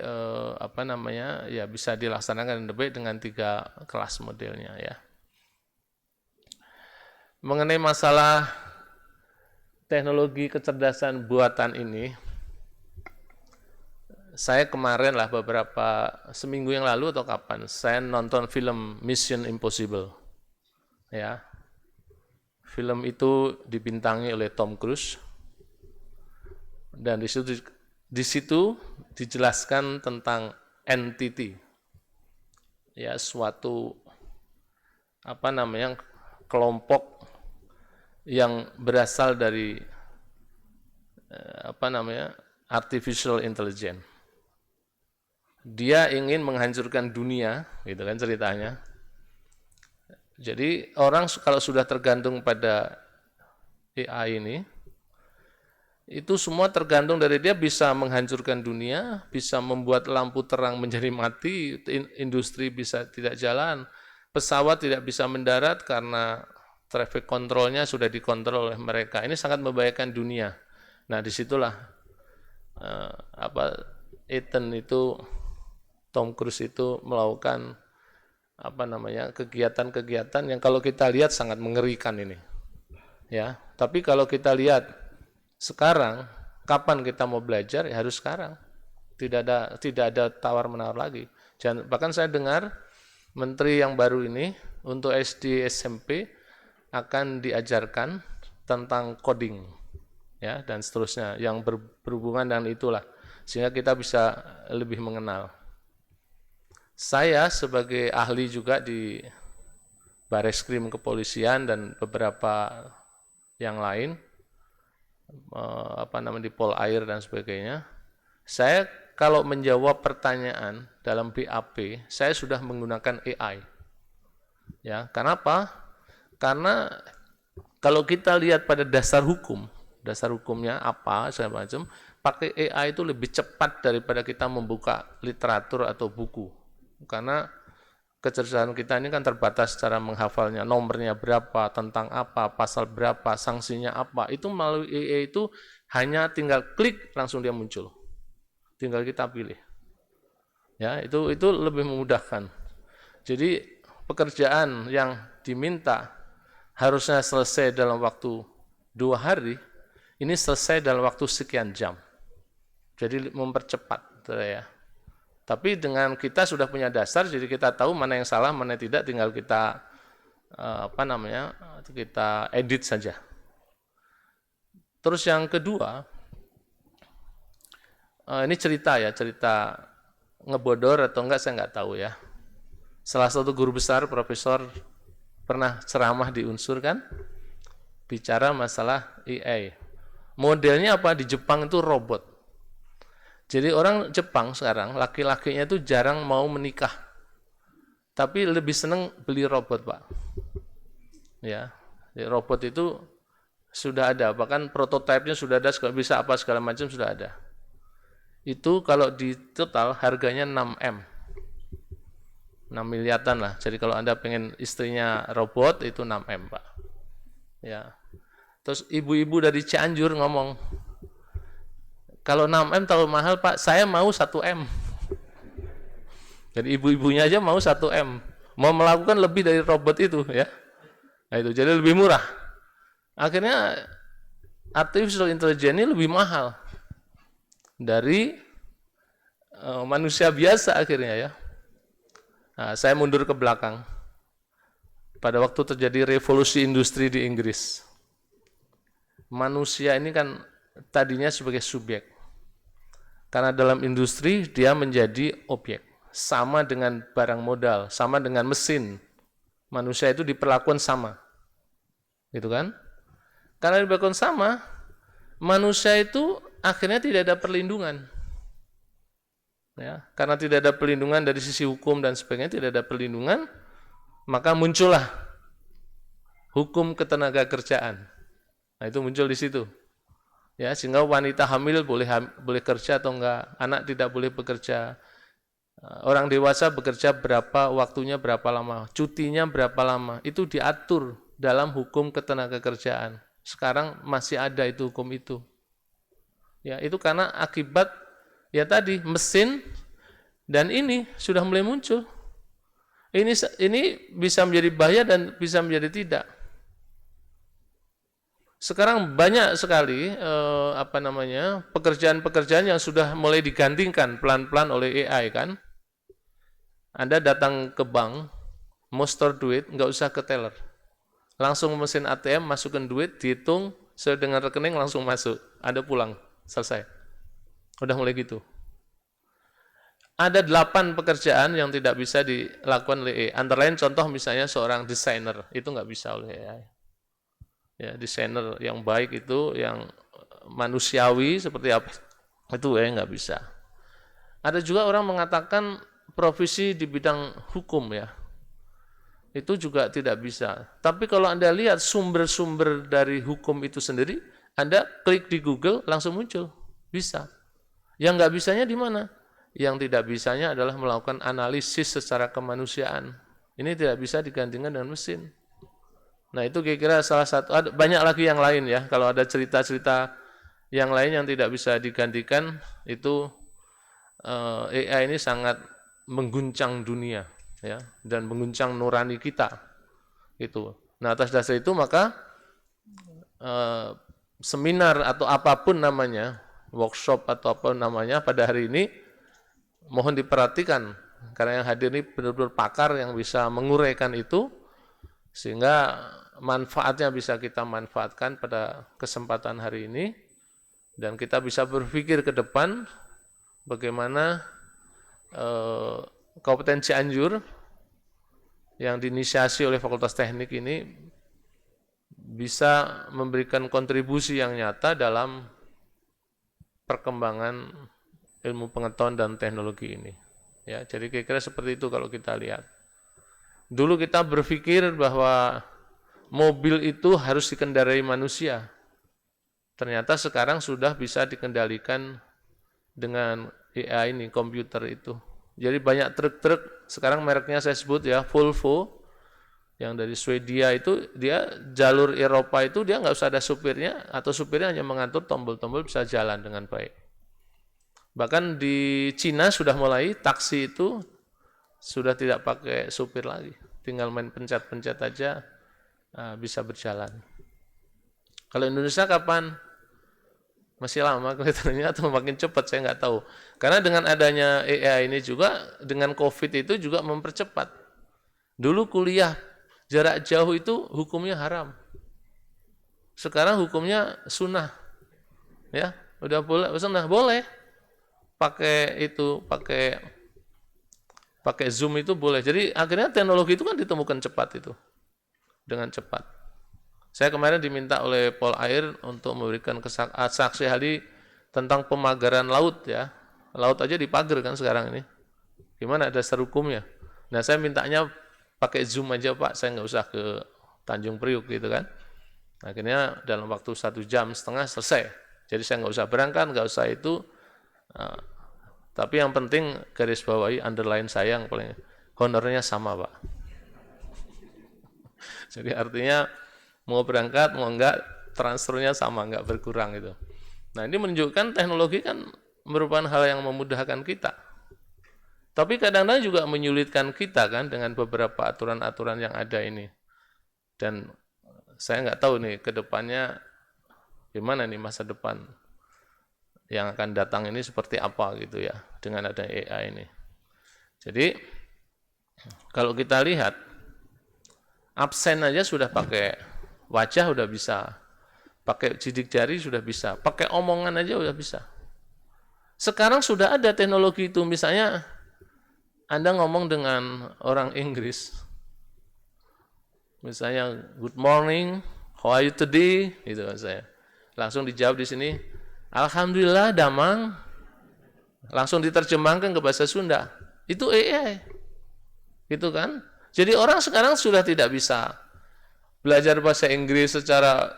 ya bisa dilaksanakan lebih dengan 3 kelas modelnya ya. Mengenai masalah teknologi kecerdasan buatan ini, saya kemarin lah seminggu yang lalu atau kapan, saya nonton film Mission Impossible. Ya. Film itu dibintangi oleh Tom Cruise. Dan di situ dijelaskan tentang entity. Ya, suatu kelompok yang berasal dari artificial intelligence. Dia ingin menghancurkan dunia, gitu kan ceritanya. Jadi orang kalau sudah tergantung pada AI ini, itu semua tergantung dari dia, bisa menghancurkan dunia, bisa membuat lampu terang menjadi mati, industri bisa tidak jalan, pesawat tidak bisa mendarat karena traffic control-nya sudah dikontrol oleh mereka. Ini sangat membahayakan dunia. Nah, disitulah Tom Cruise itu melakukan kegiatan-kegiatan yang kalau kita lihat sangat mengerikan ini. Ya, tapi kalau kita lihat sekarang, kapan kita mau belajar? Ya harus sekarang. Tidak ada tawar-menawar lagi. Bahkan saya dengar menteri yang baru ini untuk SD SMP akan diajarkan tentang coding, ya, dan seterusnya yang berhubungan dengan itulah, sehingga kita bisa lebih mengenal. Saya sebagai ahli juga di Bareskrim Kepolisian dan beberapa yang lain, di Polair dan sebagainya, saya kalau menjawab pertanyaan dalam BAP, saya sudah menggunakan AI. Ya, kenapa? Karena kalau kita lihat pada dasar hukumnya apa segala macam, pakai AI itu lebih cepat daripada kita membuka literatur atau buku. Karena kecerdasan kita ini kan terbatas cara menghafalnya, nomornya berapa, tentang apa, pasal berapa, sanksinya apa. Itu melalui AI itu hanya tinggal klik langsung dia muncul. Tinggal kita pilih. Ya, itu lebih memudahkan. Jadi pekerjaan yang diminta harusnya selesai dalam waktu 2 hari, ini selesai dalam waktu sekian jam. Jadi mempercepat, ya. Tapi dengan kita sudah punya dasar, jadi kita tahu mana yang salah, mana yang tidak, tinggal kita kita edit saja. Terus yang kedua, ini cerita ngebodor atau enggak saya enggak tahu ya. Salah satu guru besar, profesor, pernah ceramah di Unsur kan, bicara masalah AI. Modelnya apa? Di Jepang itu robot. Jadi orang Jepang sekarang, laki-lakinya itu jarang mau menikah. Tapi lebih senang beli robot, Pak. Ya, robot itu sudah ada, bahkan prototipenya sudah ada, bisa apa segala macam sudah ada. Itu kalau di total harganya 6M. 6 miliaran lah. Jadi kalau Anda pengen istrinya robot itu 6M, Pak. Ya. Terus ibu-ibu dari Cianjur ngomong, kalau 6M terlalu mahal, Pak, saya mau 1M. Jadi ibu-ibunya aja mau 1M. Mau melakukan lebih dari robot itu, ya. Nah, itu jadi lebih murah. Akhirnya artificial intelligence ini lebih mahal dari manusia biasa akhirnya, ya. Nah, saya mundur ke belakang. Pada waktu terjadi revolusi industri di Inggris, manusia ini kan tadinya sebagai subjek. Karena dalam industri dia menjadi objek. Sama dengan barang modal, sama dengan mesin. Manusia itu diperlakukan sama. Gitu kan? Karena diperlakukan sama, manusia itu akhirnya tidak ada perlindungan. Ya, karena tidak ada perlindungan dari sisi hukum dan sebagainya, tidak ada perlindungan, maka muncullah hukum ketenaga kerjaan. Nah, itu muncul di situ. Ya, sehingga wanita hamil boleh kerja atau enggak, anak tidak boleh bekerja. Orang dewasa bekerja berapa, waktunya berapa lama, cutinya berapa lama, itu diatur dalam hukum ketenaga kerjaan. Sekarang masih ada itu hukum itu. Ya, itu karena akibat ya tadi mesin dan ini sudah mulai muncul. Ini bisa menjadi bahaya dan bisa menjadi tidak. Sekarang banyak sekali pekerjaan-pekerjaan yang sudah mulai digantikan pelan-pelan oleh AI kan. Anda datang ke bank, mau store duit, nggak usah ke teller. Langsung mesin ATM, masukkan duit, dihitung, sesuai dengan rekening, langsung masuk. Anda pulang, selesai. Udah mulai gitu. Ada 8 pekerjaan yang tidak bisa dilakukan oleh AI. Antara lain contoh misalnya seorang desainer, itu nggak bisa oleh AI. Ya, desainer yang baik itu, yang manusiawi seperti apa, itu nggak bisa. Ada juga orang mengatakan profesi di bidang hukum ya, itu juga tidak bisa. Tapi kalau Anda lihat sumber-sumber dari hukum itu sendiri, Anda klik di Google langsung muncul, bisa. Yang nggak bisanya di mana? Yang tidak bisanya adalah melakukan analisis secara kemanusiaan. Ini tidak bisa digantikan dengan mesin. Nah, itu kira-kira salah satu. Ada banyak lagi yang lain ya. Kalau ada cerita-cerita yang lain yang tidak bisa digantikan, itu AI ini sangat mengguncang dunia ya, dan mengguncang nurani kita gitu. Nah, atas dasar itu maka seminar atau apapun namanya, workshop atau apa namanya pada hari ini mohon diperhatikan, karena yang hadir ini benar-benar pakar yang bisa menguraikan itu sehingga manfaatnya bisa kita manfaatkan pada kesempatan hari ini, dan kita bisa berpikir ke depan bagaimana Kabupaten Cianjur yang diinisiasi oleh Fakultas Teknik ini bisa memberikan kontribusi yang nyata dalam perkembangan ilmu pengetahuan dan teknologi ini. Ya, jadi kira-kira seperti itu kalau kita lihat. Dulu kita berpikir bahwa mobil itu harus dikendarai manusia. Ternyata sekarang sudah bisa dikendalikan dengan AI ini, komputer itu. Jadi banyak truk-truk, sekarang mereknya saya sebut ya, Volvo, yang dari Swedia itu, dia jalur Eropa itu dia nggak usah ada supirnya, atau supirnya hanya mengatur tombol-tombol bisa jalan dengan baik. Bahkan di Cina sudah mulai, taksi itu sudah tidak pakai supir lagi, tinggal main pencet-pencet aja bisa berjalan. Kalau Indonesia kapan? Masih lama kelihatannya atau makin cepat, saya nggak tahu. Karena dengan adanya AI ini juga, dengan COVID itu juga mempercepat. Dulu kuliah jarak jauh itu hukumnya haram. Sekarang hukumnya sunnah. Ya, udah boleh, sunnah boleh. Pakai Zoom itu boleh. Jadi akhirnya teknologi itu kan ditemukan cepat itu. Dengan cepat. Saya kemarin diminta oleh Polair untuk memberikan saksi ahli tentang pemagaran laut ya. Laut aja dipagar kan sekarang ini. Gimana dasar hukumnya? Nah, saya mintanya pakai Zoom aja Pak, saya nggak usah ke Tanjung Priuk gitu kan. Akhirnya dalam waktu 1,5 jam selesai. Jadi saya nggak usah berangkat, nggak usah itu. Tapi yang penting garis bawahi, underline saya yang paling honornya sama Pak. Jadi artinya mau berangkat, mau enggak, transfernya sama, enggak berkurang gitu. Nah, ini menunjukkan teknologi kan merupakan hal yang memudahkan kita. Tapi kadang-kadang juga menyulitkan kita kan dengan beberapa aturan-aturan yang ada ini. Dan saya enggak tahu nih ke depannya gimana nih masa depan yang akan datang ini seperti apa gitu ya dengan ada AI ini. Jadi kalau kita lihat absen aja sudah pakai wajah, udah bisa pakai sidik jari, sudah bisa pakai omongan aja, udah bisa. Sekarang sudah ada teknologi itu, misalnya Anda ngomong dengan orang Inggris, misalnya good morning, how are you today, gitu kan saya. Langsung dijawab di sini, Alhamdulillah damang, langsung diterjemahkan ke bahasa Sunda. Itu AI. Gitu kan? Jadi orang sekarang sudah tidak bisa belajar bahasa Inggris secara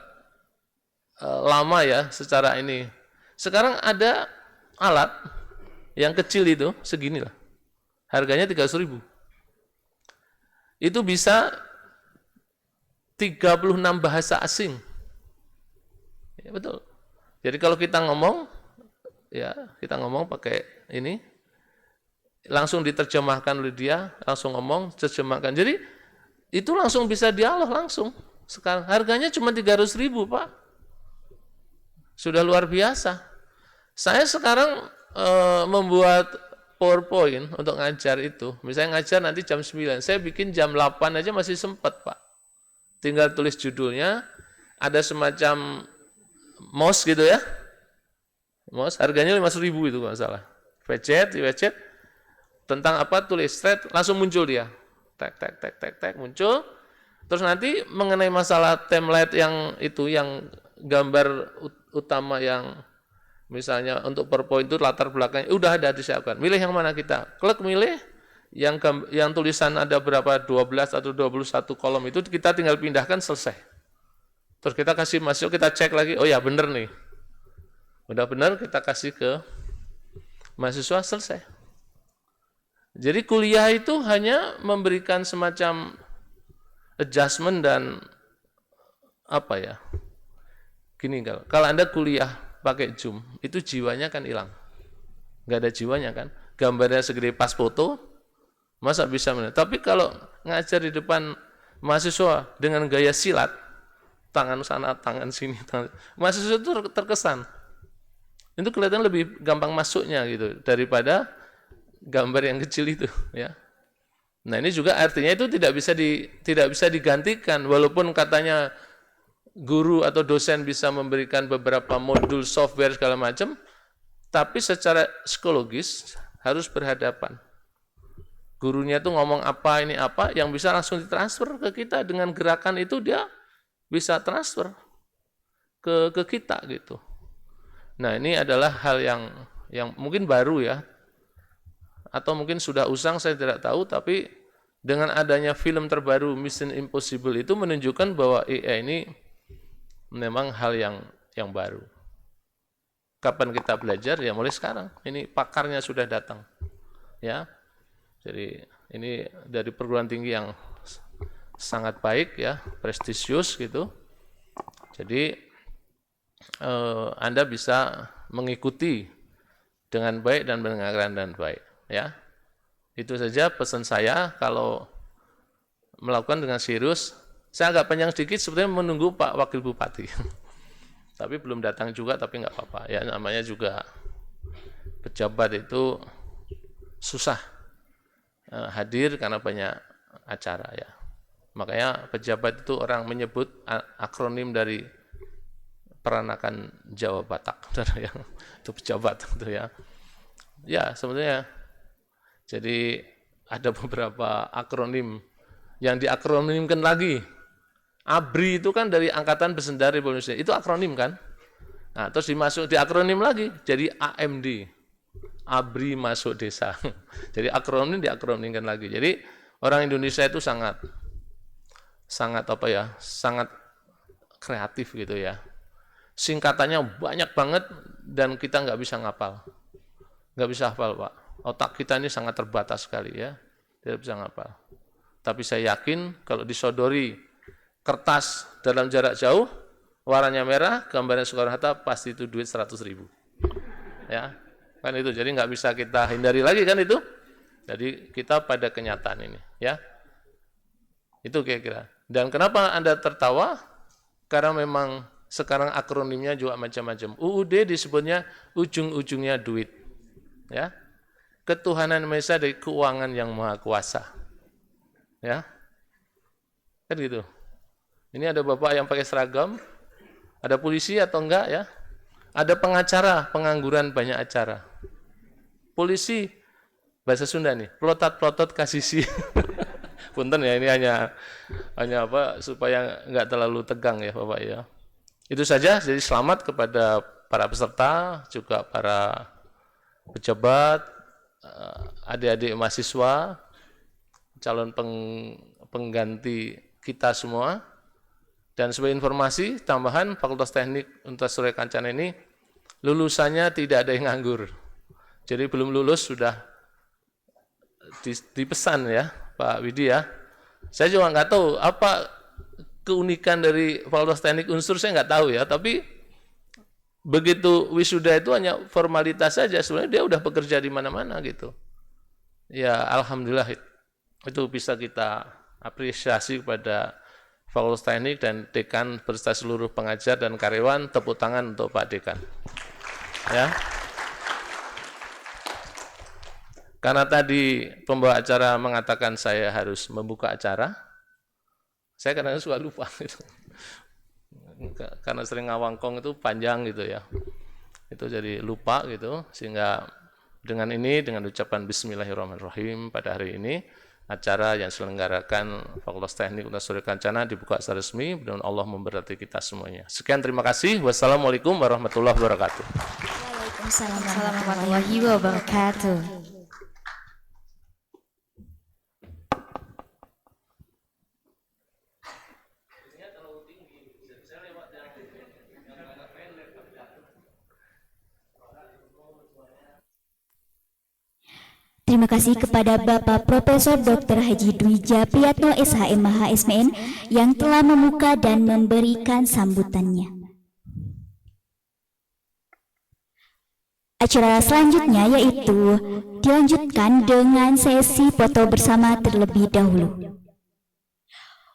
lama ya, secara ini. Sekarang ada alat yang kecil itu, segini lah. Harganya 300.000. Itu bisa 36 bahasa asing. Ya, betul. Jadi kalau kita ngomong, ya kita ngomong pakai ini, langsung diterjemahkan oleh dia, langsung ngomong, terjemahkan. Jadi itu langsung bisa dialog langsung. Sekarang harganya cuma 300.000, Pak. Sudah luar biasa. Saya sekarang membuat PowerPoint untuk ngajar itu. Misalnya ngajar nanti jam 9, saya bikin jam 8 aja masih sempat, Pak. Tinggal tulis judulnya, ada semacam mouse gitu ya. Mouse harganya 500.000 itu kalau salah. Widget, tentang apa, tulis thread, langsung muncul dia. Tek, muncul. Terus nanti mengenai masalah template yang itu, yang gambar utama yang misalnya untuk PowerPoint itu latar belakangnya udah ada disiapkan. Milih yang mana kita? Klik milih yang tulisan ada berapa, 12 atau 21 kolom itu kita tinggal pindahkan, selesai. Terus kita kasih masuk, kita cek lagi, oh ya bener nih. Udah bener, kita kasih ke mahasiswa, selesai. Jadi kuliah itu hanya memberikan semacam adjustment dan apa ya? Gini, kalau Anda kuliah pakai Zoom, itu jiwanya kan hilang. Nggak ada jiwanya kan. Gambarnya segede pas foto, masa bisa melihat. Tapi kalau ngajar di depan mahasiswa dengan gaya silat, tangan sana, tangan sini, mahasiswa itu terkesan. Itu kelihatan lebih gampang masuknya gitu daripada gambar yang kecil itu, ya. Nah, ini juga artinya itu tidak bisa digantikan, walaupun katanya guru atau dosen bisa memberikan beberapa modul software segala macam, tapi secara psikologis harus berhadapan. Gurunya itu ngomong apa, ini apa, yang bisa langsung ditransfer ke kita dengan gerakan itu, dia bisa transfer ke kita gitu. Nah, ini adalah hal yang mungkin baru ya, atau mungkin sudah usang, saya tidak tahu, tapi dengan adanya film terbaru Mission Impossible itu menunjukkan bahwa AI ini memang hal yang baru. Kapan kita belajar? Ya mulai sekarang. Ini pakarnya sudah datang. Ya. Jadi ini dari perguruan tinggi yang sangat baik ya, prestisius gitu. Jadi Anda bisa mengikuti dengan baik dan mendengarkan dengan baik, ya. Itu saja pesan saya. Kalau melakukan dengan serius, saya agak panjang sedikit sebetulnya menunggu Pak Wakil Bupati. Tapi belum datang juga, tapi nggak apa-apa. Ya, namanya juga pejabat itu susah hadir karena banyak acara ya. Makanya pejabat itu orang menyebut akronim dari peranakan Jawa Batak. Itu pejabat itu ya. Ya, sebetulnya jadi ada beberapa akronim yang diakronimkan lagi. ABRI itu kan dari Angkatan Bersenjata Republik Indonesia, itu akronim kan? Nah, terus diakronim lagi jadi AMD, ABRI masuk desa. Jadi akronim diakronimkan lagi. Jadi orang Indonesia itu sangat apa ya? Sangat kreatif gitu ya. Singkatannya banyak banget dan kita nggak bisa ngapal. Nggak bisa hafal, Pak. Otak kita ini sangat terbatas sekali ya. Tidak bisa ngapal. Tapi saya yakin kalau disodori kertas dalam jarak jauh, warnanya merah, gambarnya Soekarno-Hatta, pasti itu duit 100.000. Ya, kan itu. Jadi nggak bisa kita hindari lagi kan itu. Jadi kita pada kenyataan ini, ya. Itu kira-kira. Dan kenapa Anda tertawa? Karena memang sekarang akronimnya juga macam-macam. UUD disebutnya ujung-ujungnya duit. Ya. Ketuhanan Maha Esa dari keuangan yang maha kuasa. Ya. Kan gitu. Ini ada bapak yang pakai seragam, ada polisi atau enggak ya? Ada pengacara, pengangguran banyak acara. Polisi, bahasa Sunda nih, plotot-plotot kasisi. Punten ya, ini hanya apa supaya enggak terlalu tegang ya Bapak ya. Itu saja, jadi selamat kepada para peserta, juga para pejabat, adik-adik mahasiswa, calon pengganti kita semua. Dan sebagai informasi tambahan, Fakultas Teknik Universitas Surya Kencana ini lulusannya tidak ada yang nganggur. Jadi belum lulus sudah dipesan ya Pak Widi ya. Saya juga nggak tahu apa keunikan dari Fakultas Teknik Unsur, saya nggak tahu ya. Tapi begitu wisuda itu hanya formalitas saja, sebenarnya dia udah bekerja di mana-mana gitu. Ya alhamdulillah itu bisa kita apresiasi kepada Fakultas Teknik dan Dekan beserta seluruh pengajar dan karyawan. Tepuk tangan untuk Pak Dekan. Ya. Karena tadi pembawa acara mengatakan saya harus membuka acara, saya kadang-kadang suka lupa gitu. Karena sering ngawangkong itu panjang gitu ya. Itu jadi lupa gitu, sehingga dengan ini, dengan ucapan Bismillahirrahmanirrahim pada hari ini, acara yang diselenggarakan Fakultas Teknik Universitas Surya Kencana dibuka secara resmi. Mudah-mudahan Allah memberkati kita semuanya. Sekian, terima kasih. Wassalamualaikum warahmatullahi wabarakatuh. Waalaikumsalam Warahmatullahi wabarakatuh. Terima kasih kepada Bapak Profesor Dr. Haji Dwija Priyatno SHM HSMN yang telah membuka dan memberikan sambutannya. Acara selanjutnya yaitu dilanjutkan dengan sesi foto bersama terlebih dahulu.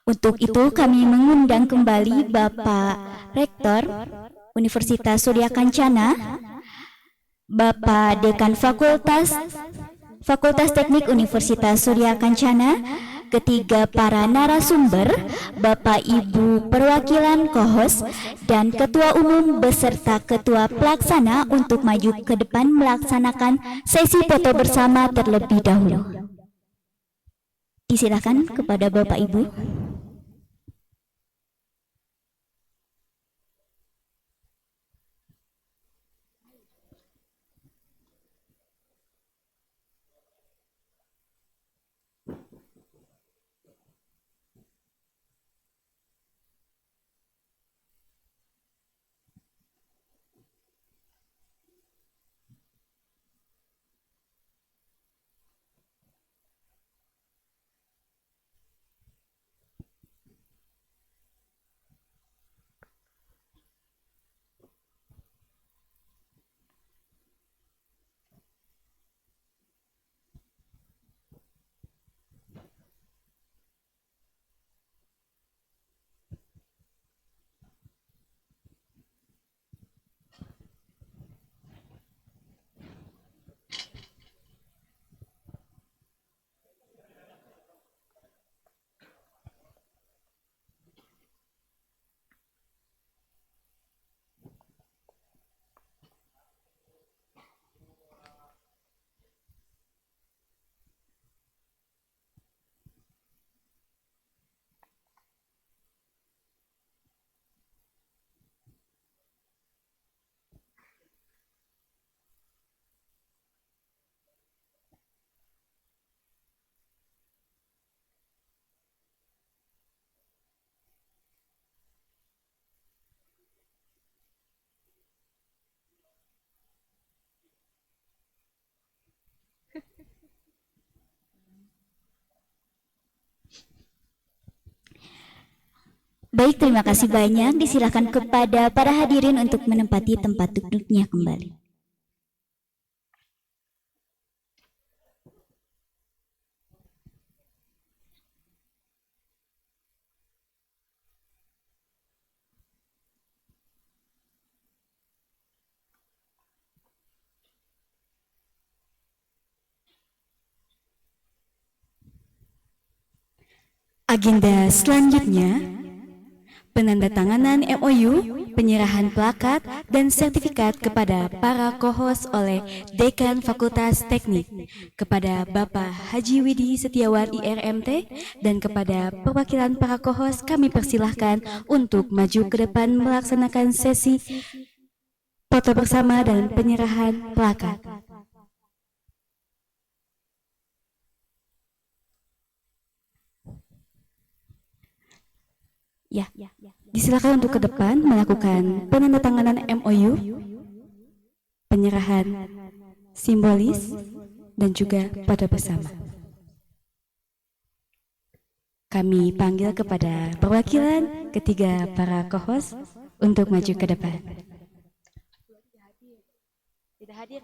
Untuk itu kami mengundang kembali Bapak Rektor Universitas Surya Kencana, Bapak Dekan Fakultas Teknik Universitas Surya Kencana, ketiga para narasumber, Bapak Ibu perwakilan Kohos, dan Ketua Umum beserta Ketua Pelaksana untuk maju ke depan melaksanakan sesi foto bersama terlebih dahulu. Disilakan kepada Bapak Ibu. Baik, terima kasih banyak. Disilakan kepada para hadirin untuk menempati tempat duduknya kembali. Agenda selanjutnya, penandatanganan MOU, penyerahan plakat dan sertifikat kepada para kohos oleh Dekan Fakultas Teknik, kepada Bapak Haji Widi Setiawan IRMT, dan kepada perwakilan para kohos kami persilahkan untuk maju ke depan melaksanakan sesi foto bersama dan penyerahan plakat. Ya, disilakan untuk ke depan melakukan penandatanganan MOU, penyerahan simbolis, dan juga foto bersama. Kami panggil kepada perwakilan ketiga para co-host untuk maju ke depan. Tidak hadir.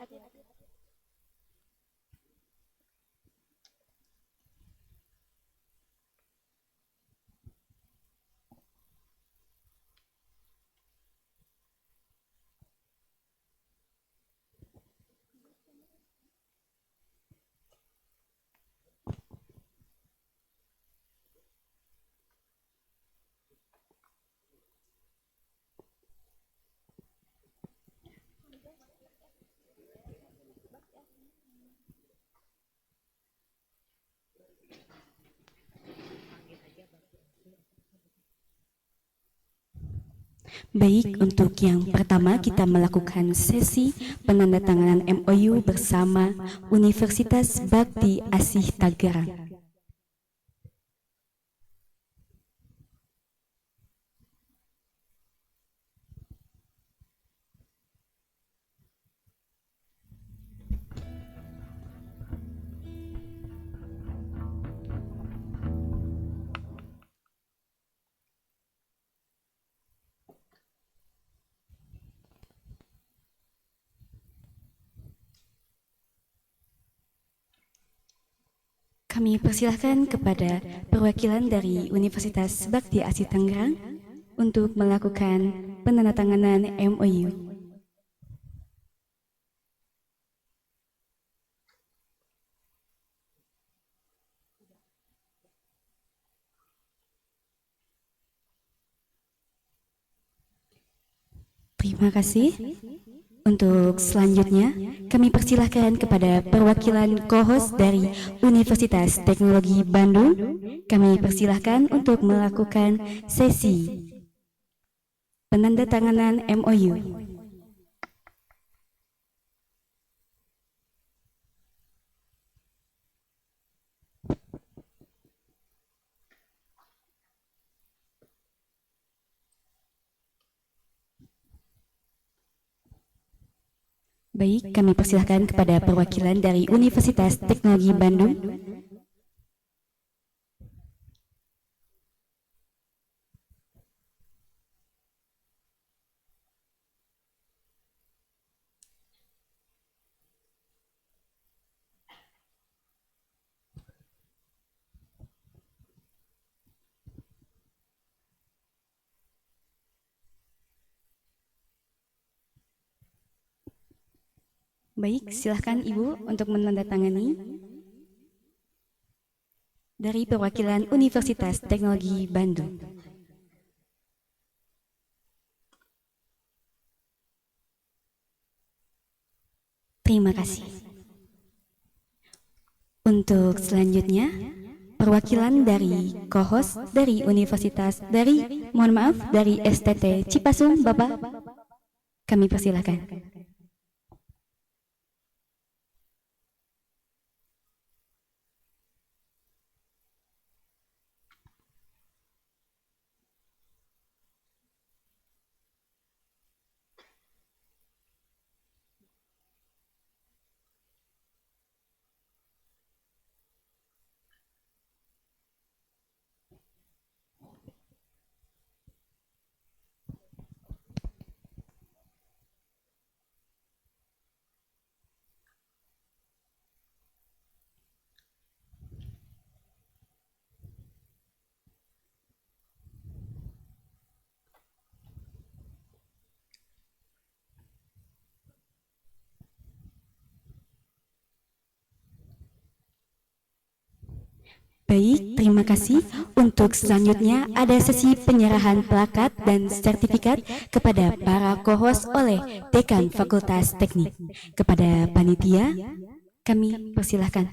Baik, untuk yang pertama kita melakukan sesi penandatanganan MOU bersama Universitas Bakti Asih Tangerang. Kami persilahkan kepada perwakilan dari Universitas Bakti Asih Tangerang untuk melakukan penandatanganan MOU. Terima kasih. Untuk selanjutnya, kami persilahkan kepada perwakilan co-host dari Universitas Teknologi Bandung. Kami persilahkan untuk melakukan sesi penandatanganan MOU. Baik, kami persilahkan kepada perwakilan dari Universitas Teknologi Bandung. Baik, silahkan Ibu untuk menandatangani dari perwakilan Universitas Teknologi Bandung. Terima kasih. Untuk selanjutnya, perwakilan dari co-host dari Universitas dari STT Cipasung, Bapak, kami persilahkan. Baik, terima kasih. Untuk selanjutnya ada sesi penyerahan plakat dan sertifikat kepada para co-host oleh Dekan Fakultas Teknik. Kepada panitia, kami persilahkan.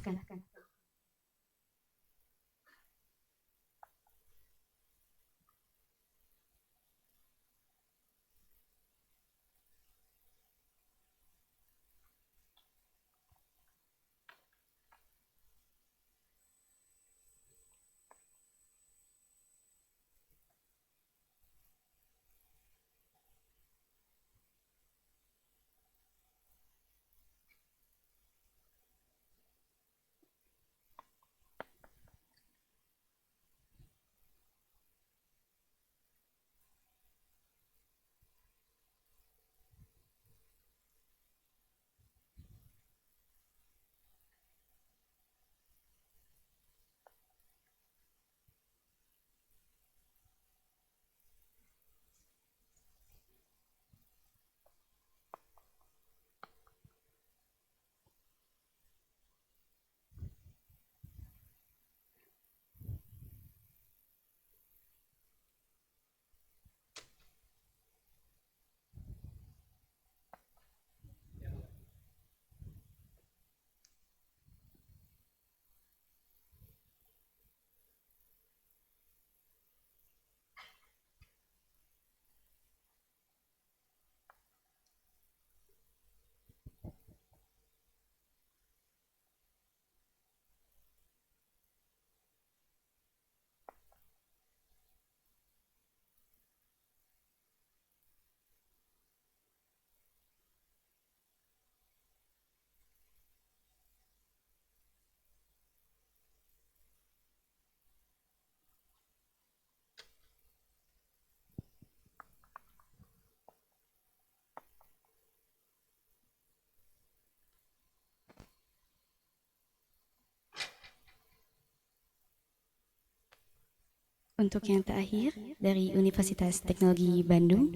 Untuk yang terakhir dari Universitas Teknologi Bandung,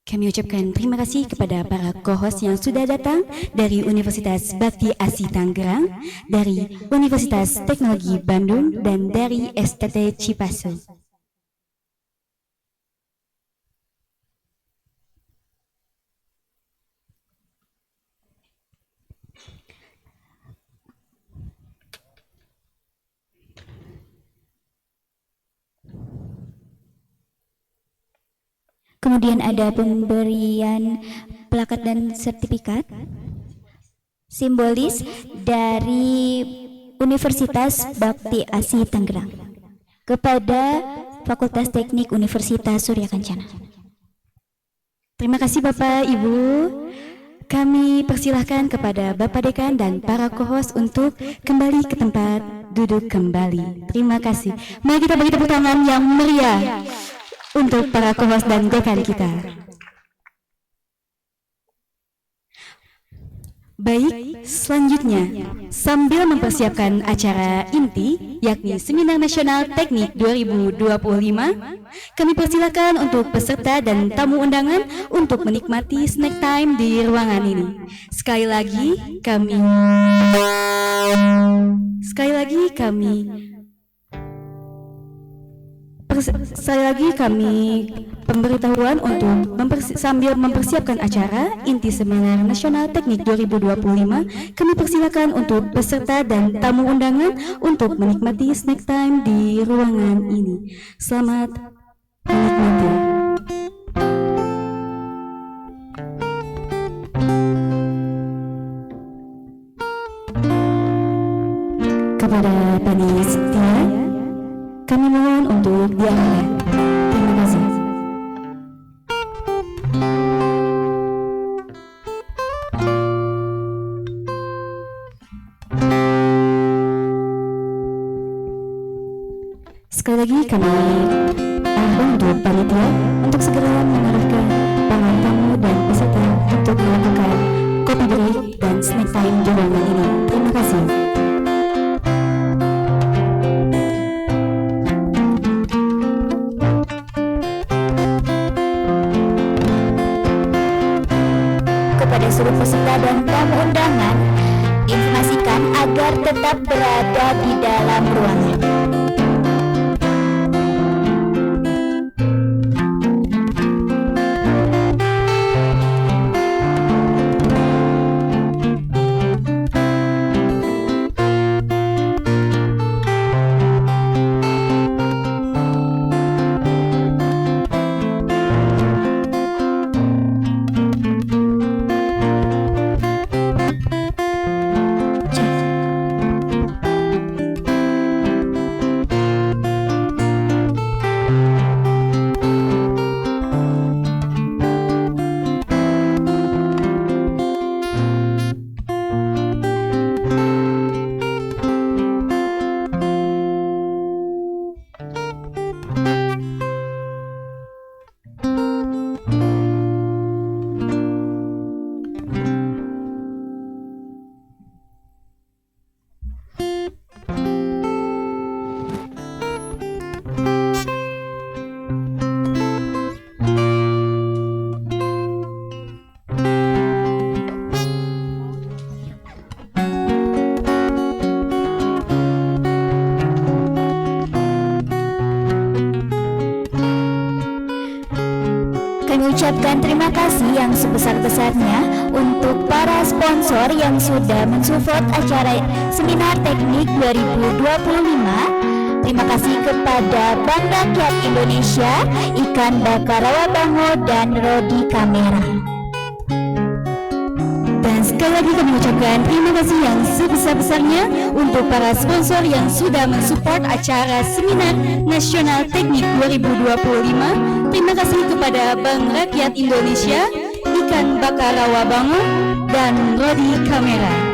kami ucapkan terima kasih kepada para co-host yang sudah datang dari Universitas Bakti Asi Tangerang, dari Universitas Teknologi Bandung, dan dari STT Cipasu. Kemudian ada pemberian plakat dan sertifikat simbolis dari Universitas Bakti Asi Tangerang kepada Fakultas Teknik Universitas Surya Kencana. Terima kasih Bapak, Ibu. Kami persilahkan kepada Bapak Dekan dan para co-host untuk kembali ke tempat duduk kembali. Terima kasih. Mari kita beri tepuk tangan yang meriah untuk para co-host dan dekan kita. Baik, selanjutnya sambil mempersiapkan acara inti yakni Seminar Nasional Teknik 2025, kami persilakan untuk peserta dan tamu undangan untuk menikmati snack time di ruangan ini. Sekali lagi kami pemberitahuan untuk sambil mempersiapkan acara inti Seminar Nasional Teknik 2025, kami persilakan untuk peserta dan tamu undangan untuk menikmati snack time di ruangan ini. Selamat menikmati. Kepada panitia, kami mohon untuk diamkan. Terima kasih. Sekali lagi kami arahkan untuk panitia untuk segera mengarahkan para tamu dan peserta untuk melakukan kopi break dan snack time di ruangan ini. Terima kasih. Kepada seluruh peserta dan tamu undangan, informasikan agar tetap berada di dalam ruangan. Kami ucapkan terima kasih yang sebesar-besarnya untuk para sponsor yang sudah mensupport acara Seminar Teknik 2025. Terima kasih kepada Bank Rakyat Indonesia, Ikan Bakar Rawabango, dan Rodi Kamera. Dan sekali lagi kami ucapkan terima kasih yang sebesar-besarnya untuk para sponsor yang sudah mensupport acara Seminar Nasional Teknik 2025. Terima kasih kepada Bank Rakyat Indonesia, Ikan Bakar Rawabangun, dan Rodi Kamera.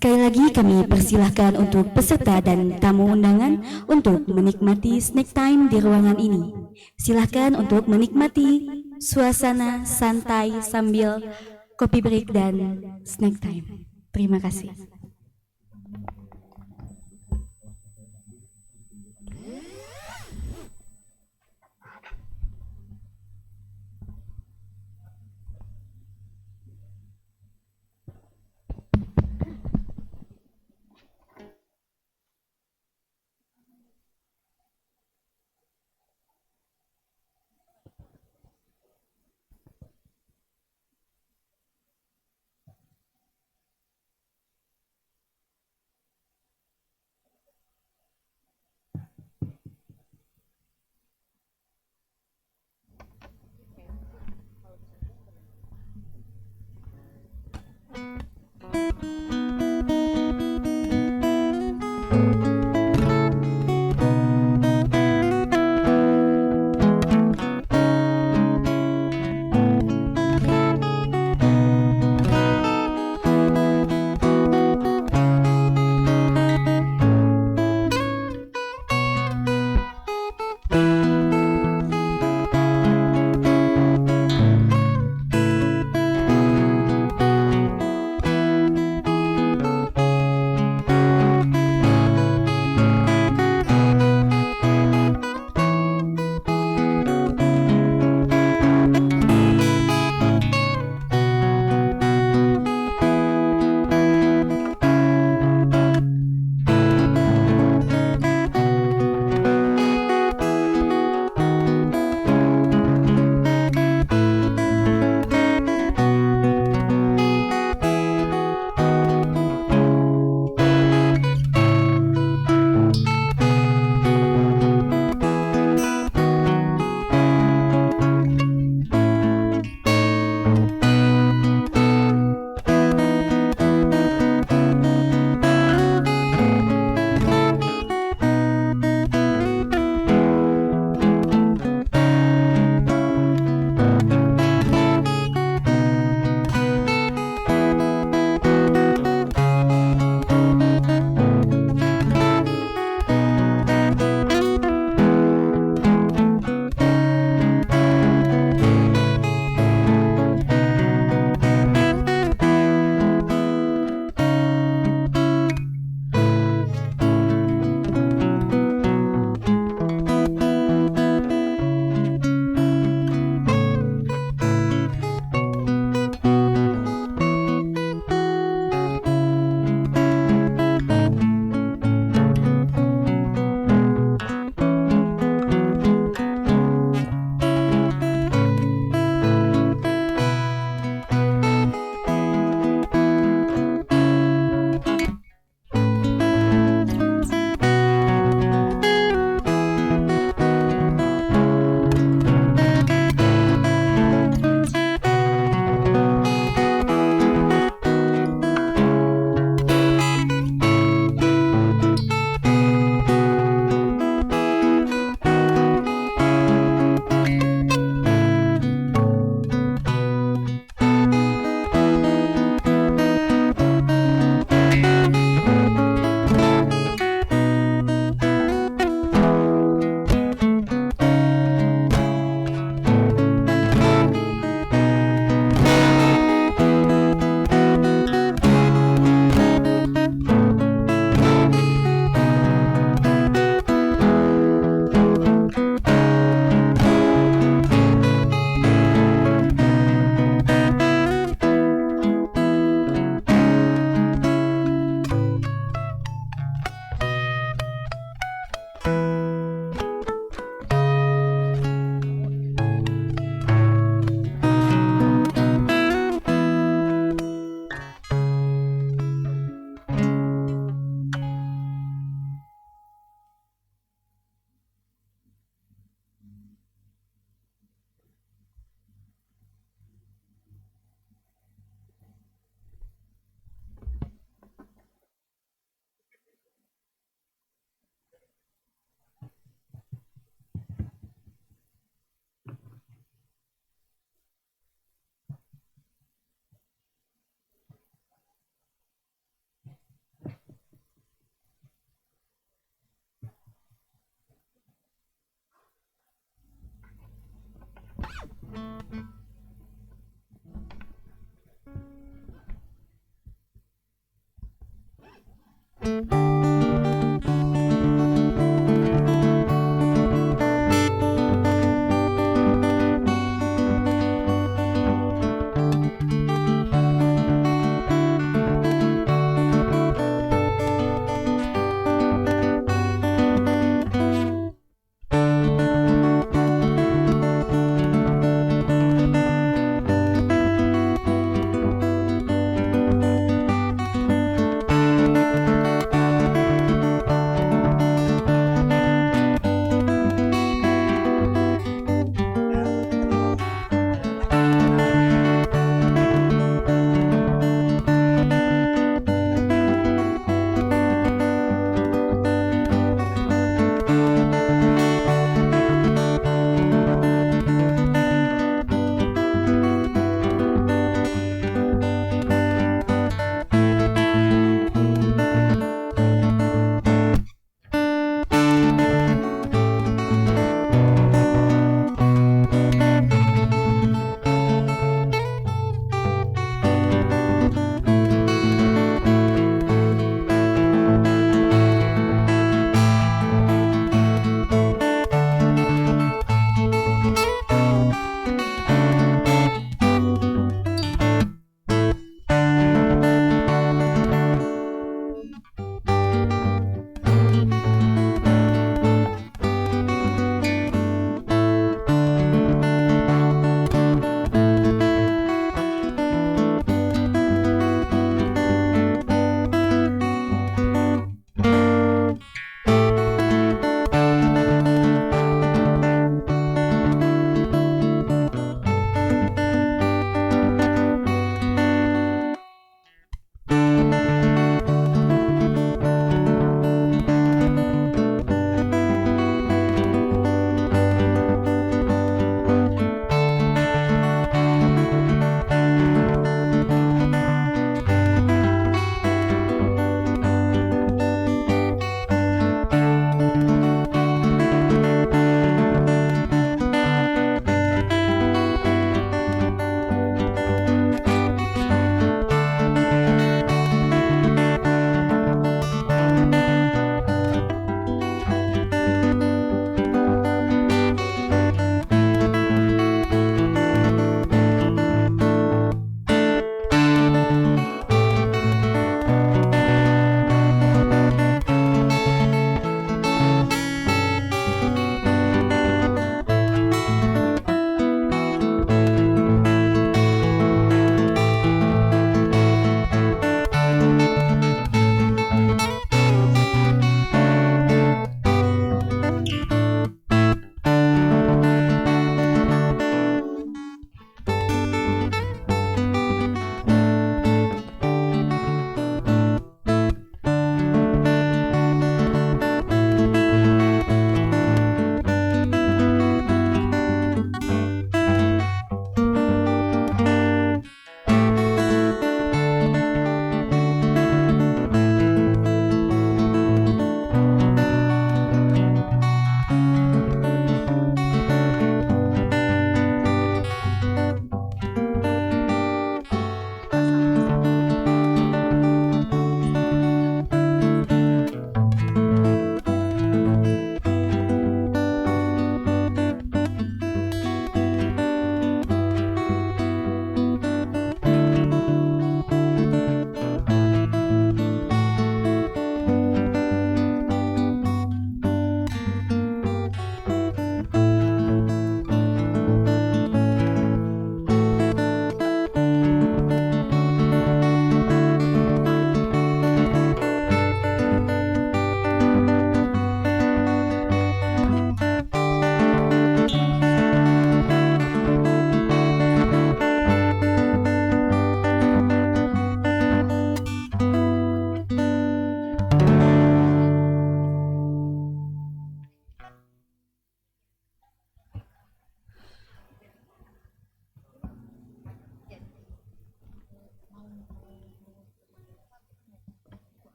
Sekali lagi kami persilahkan untuk peserta dan tamu undangan untuk menikmati snack time di ruangan ini. Silahkan untuk menikmati suasana santai sambil kopi break dan snack time. Terima kasih.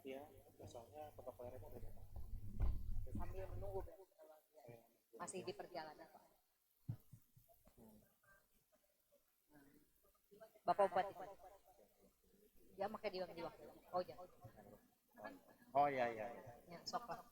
Iya, soalnya protokolernya mau beda. Sambil menunggu masih di perjalanan Pak. Bapak Bupati. Ya makanya di waktu. Oh ya. Oh iya iya. Ya, sok Pak.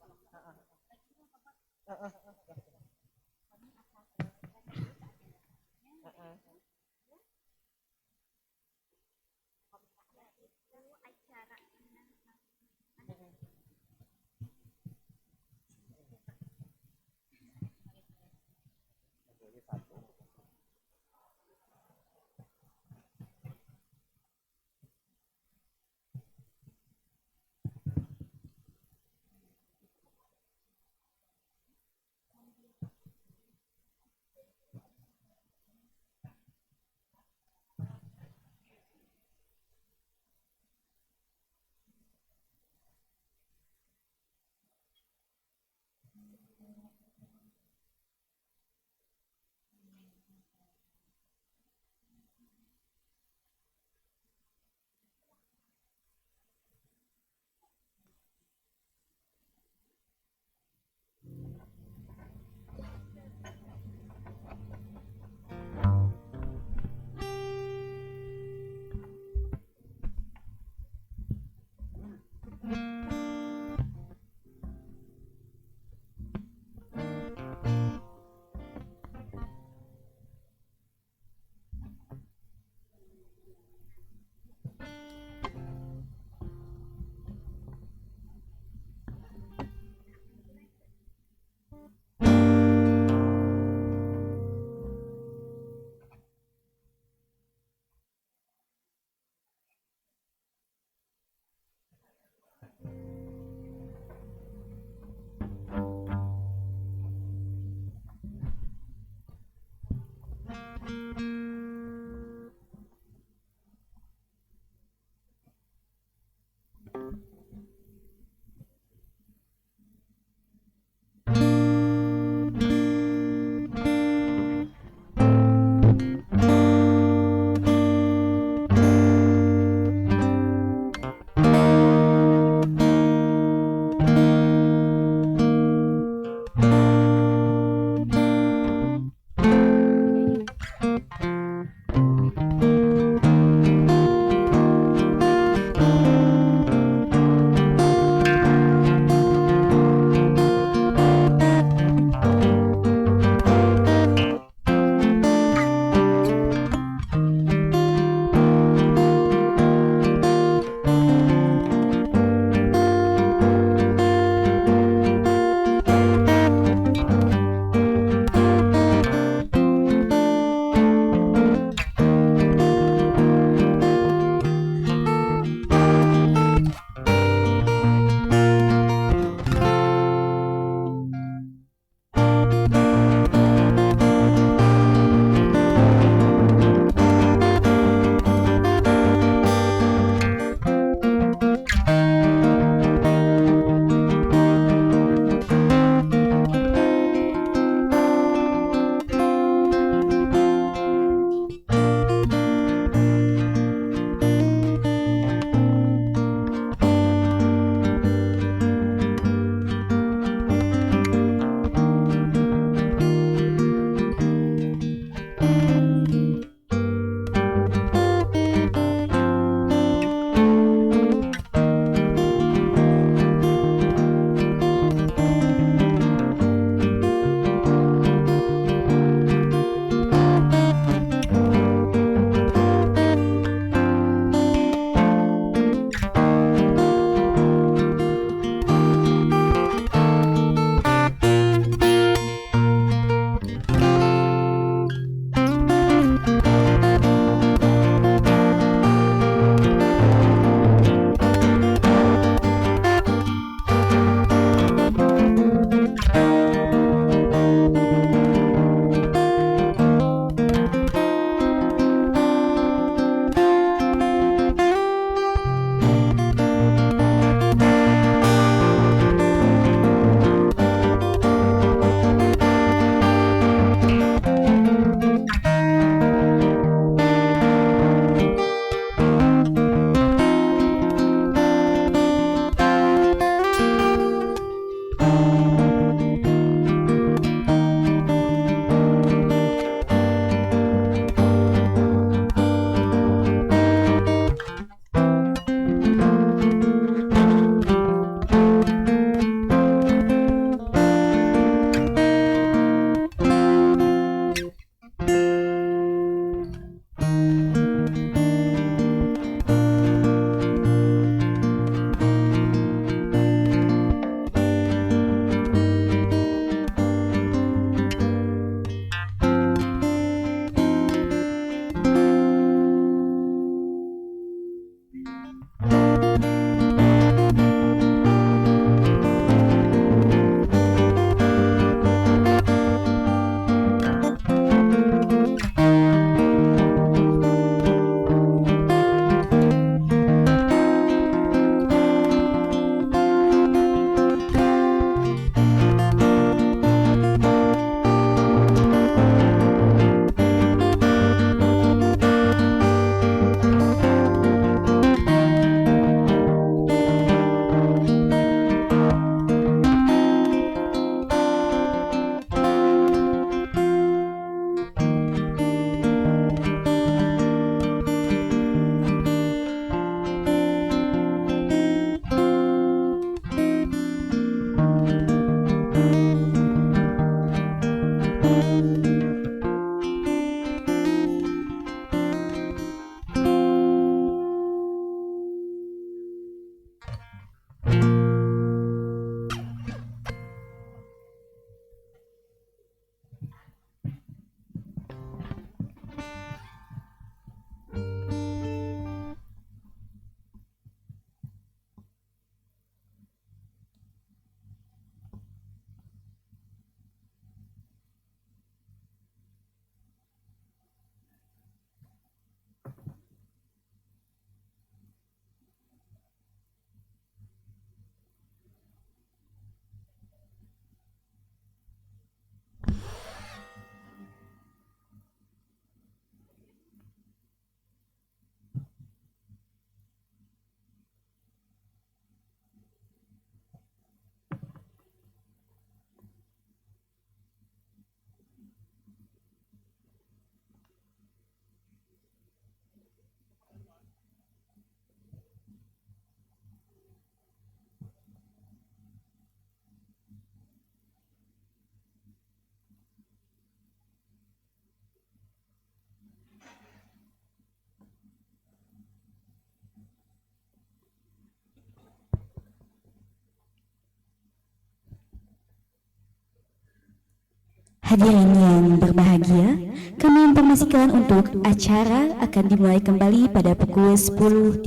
Hadirin yang berbahagia, kami informasikan untuk acara akan dimulai kembali pada pukul 10.30.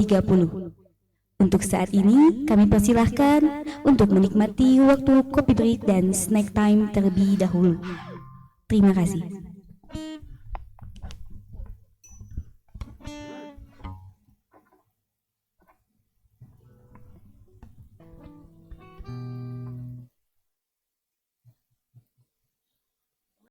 Untuk saat ini, kami persilahkan untuk menikmati waktu kopi break dan snack time terlebih dahulu. Terima kasih.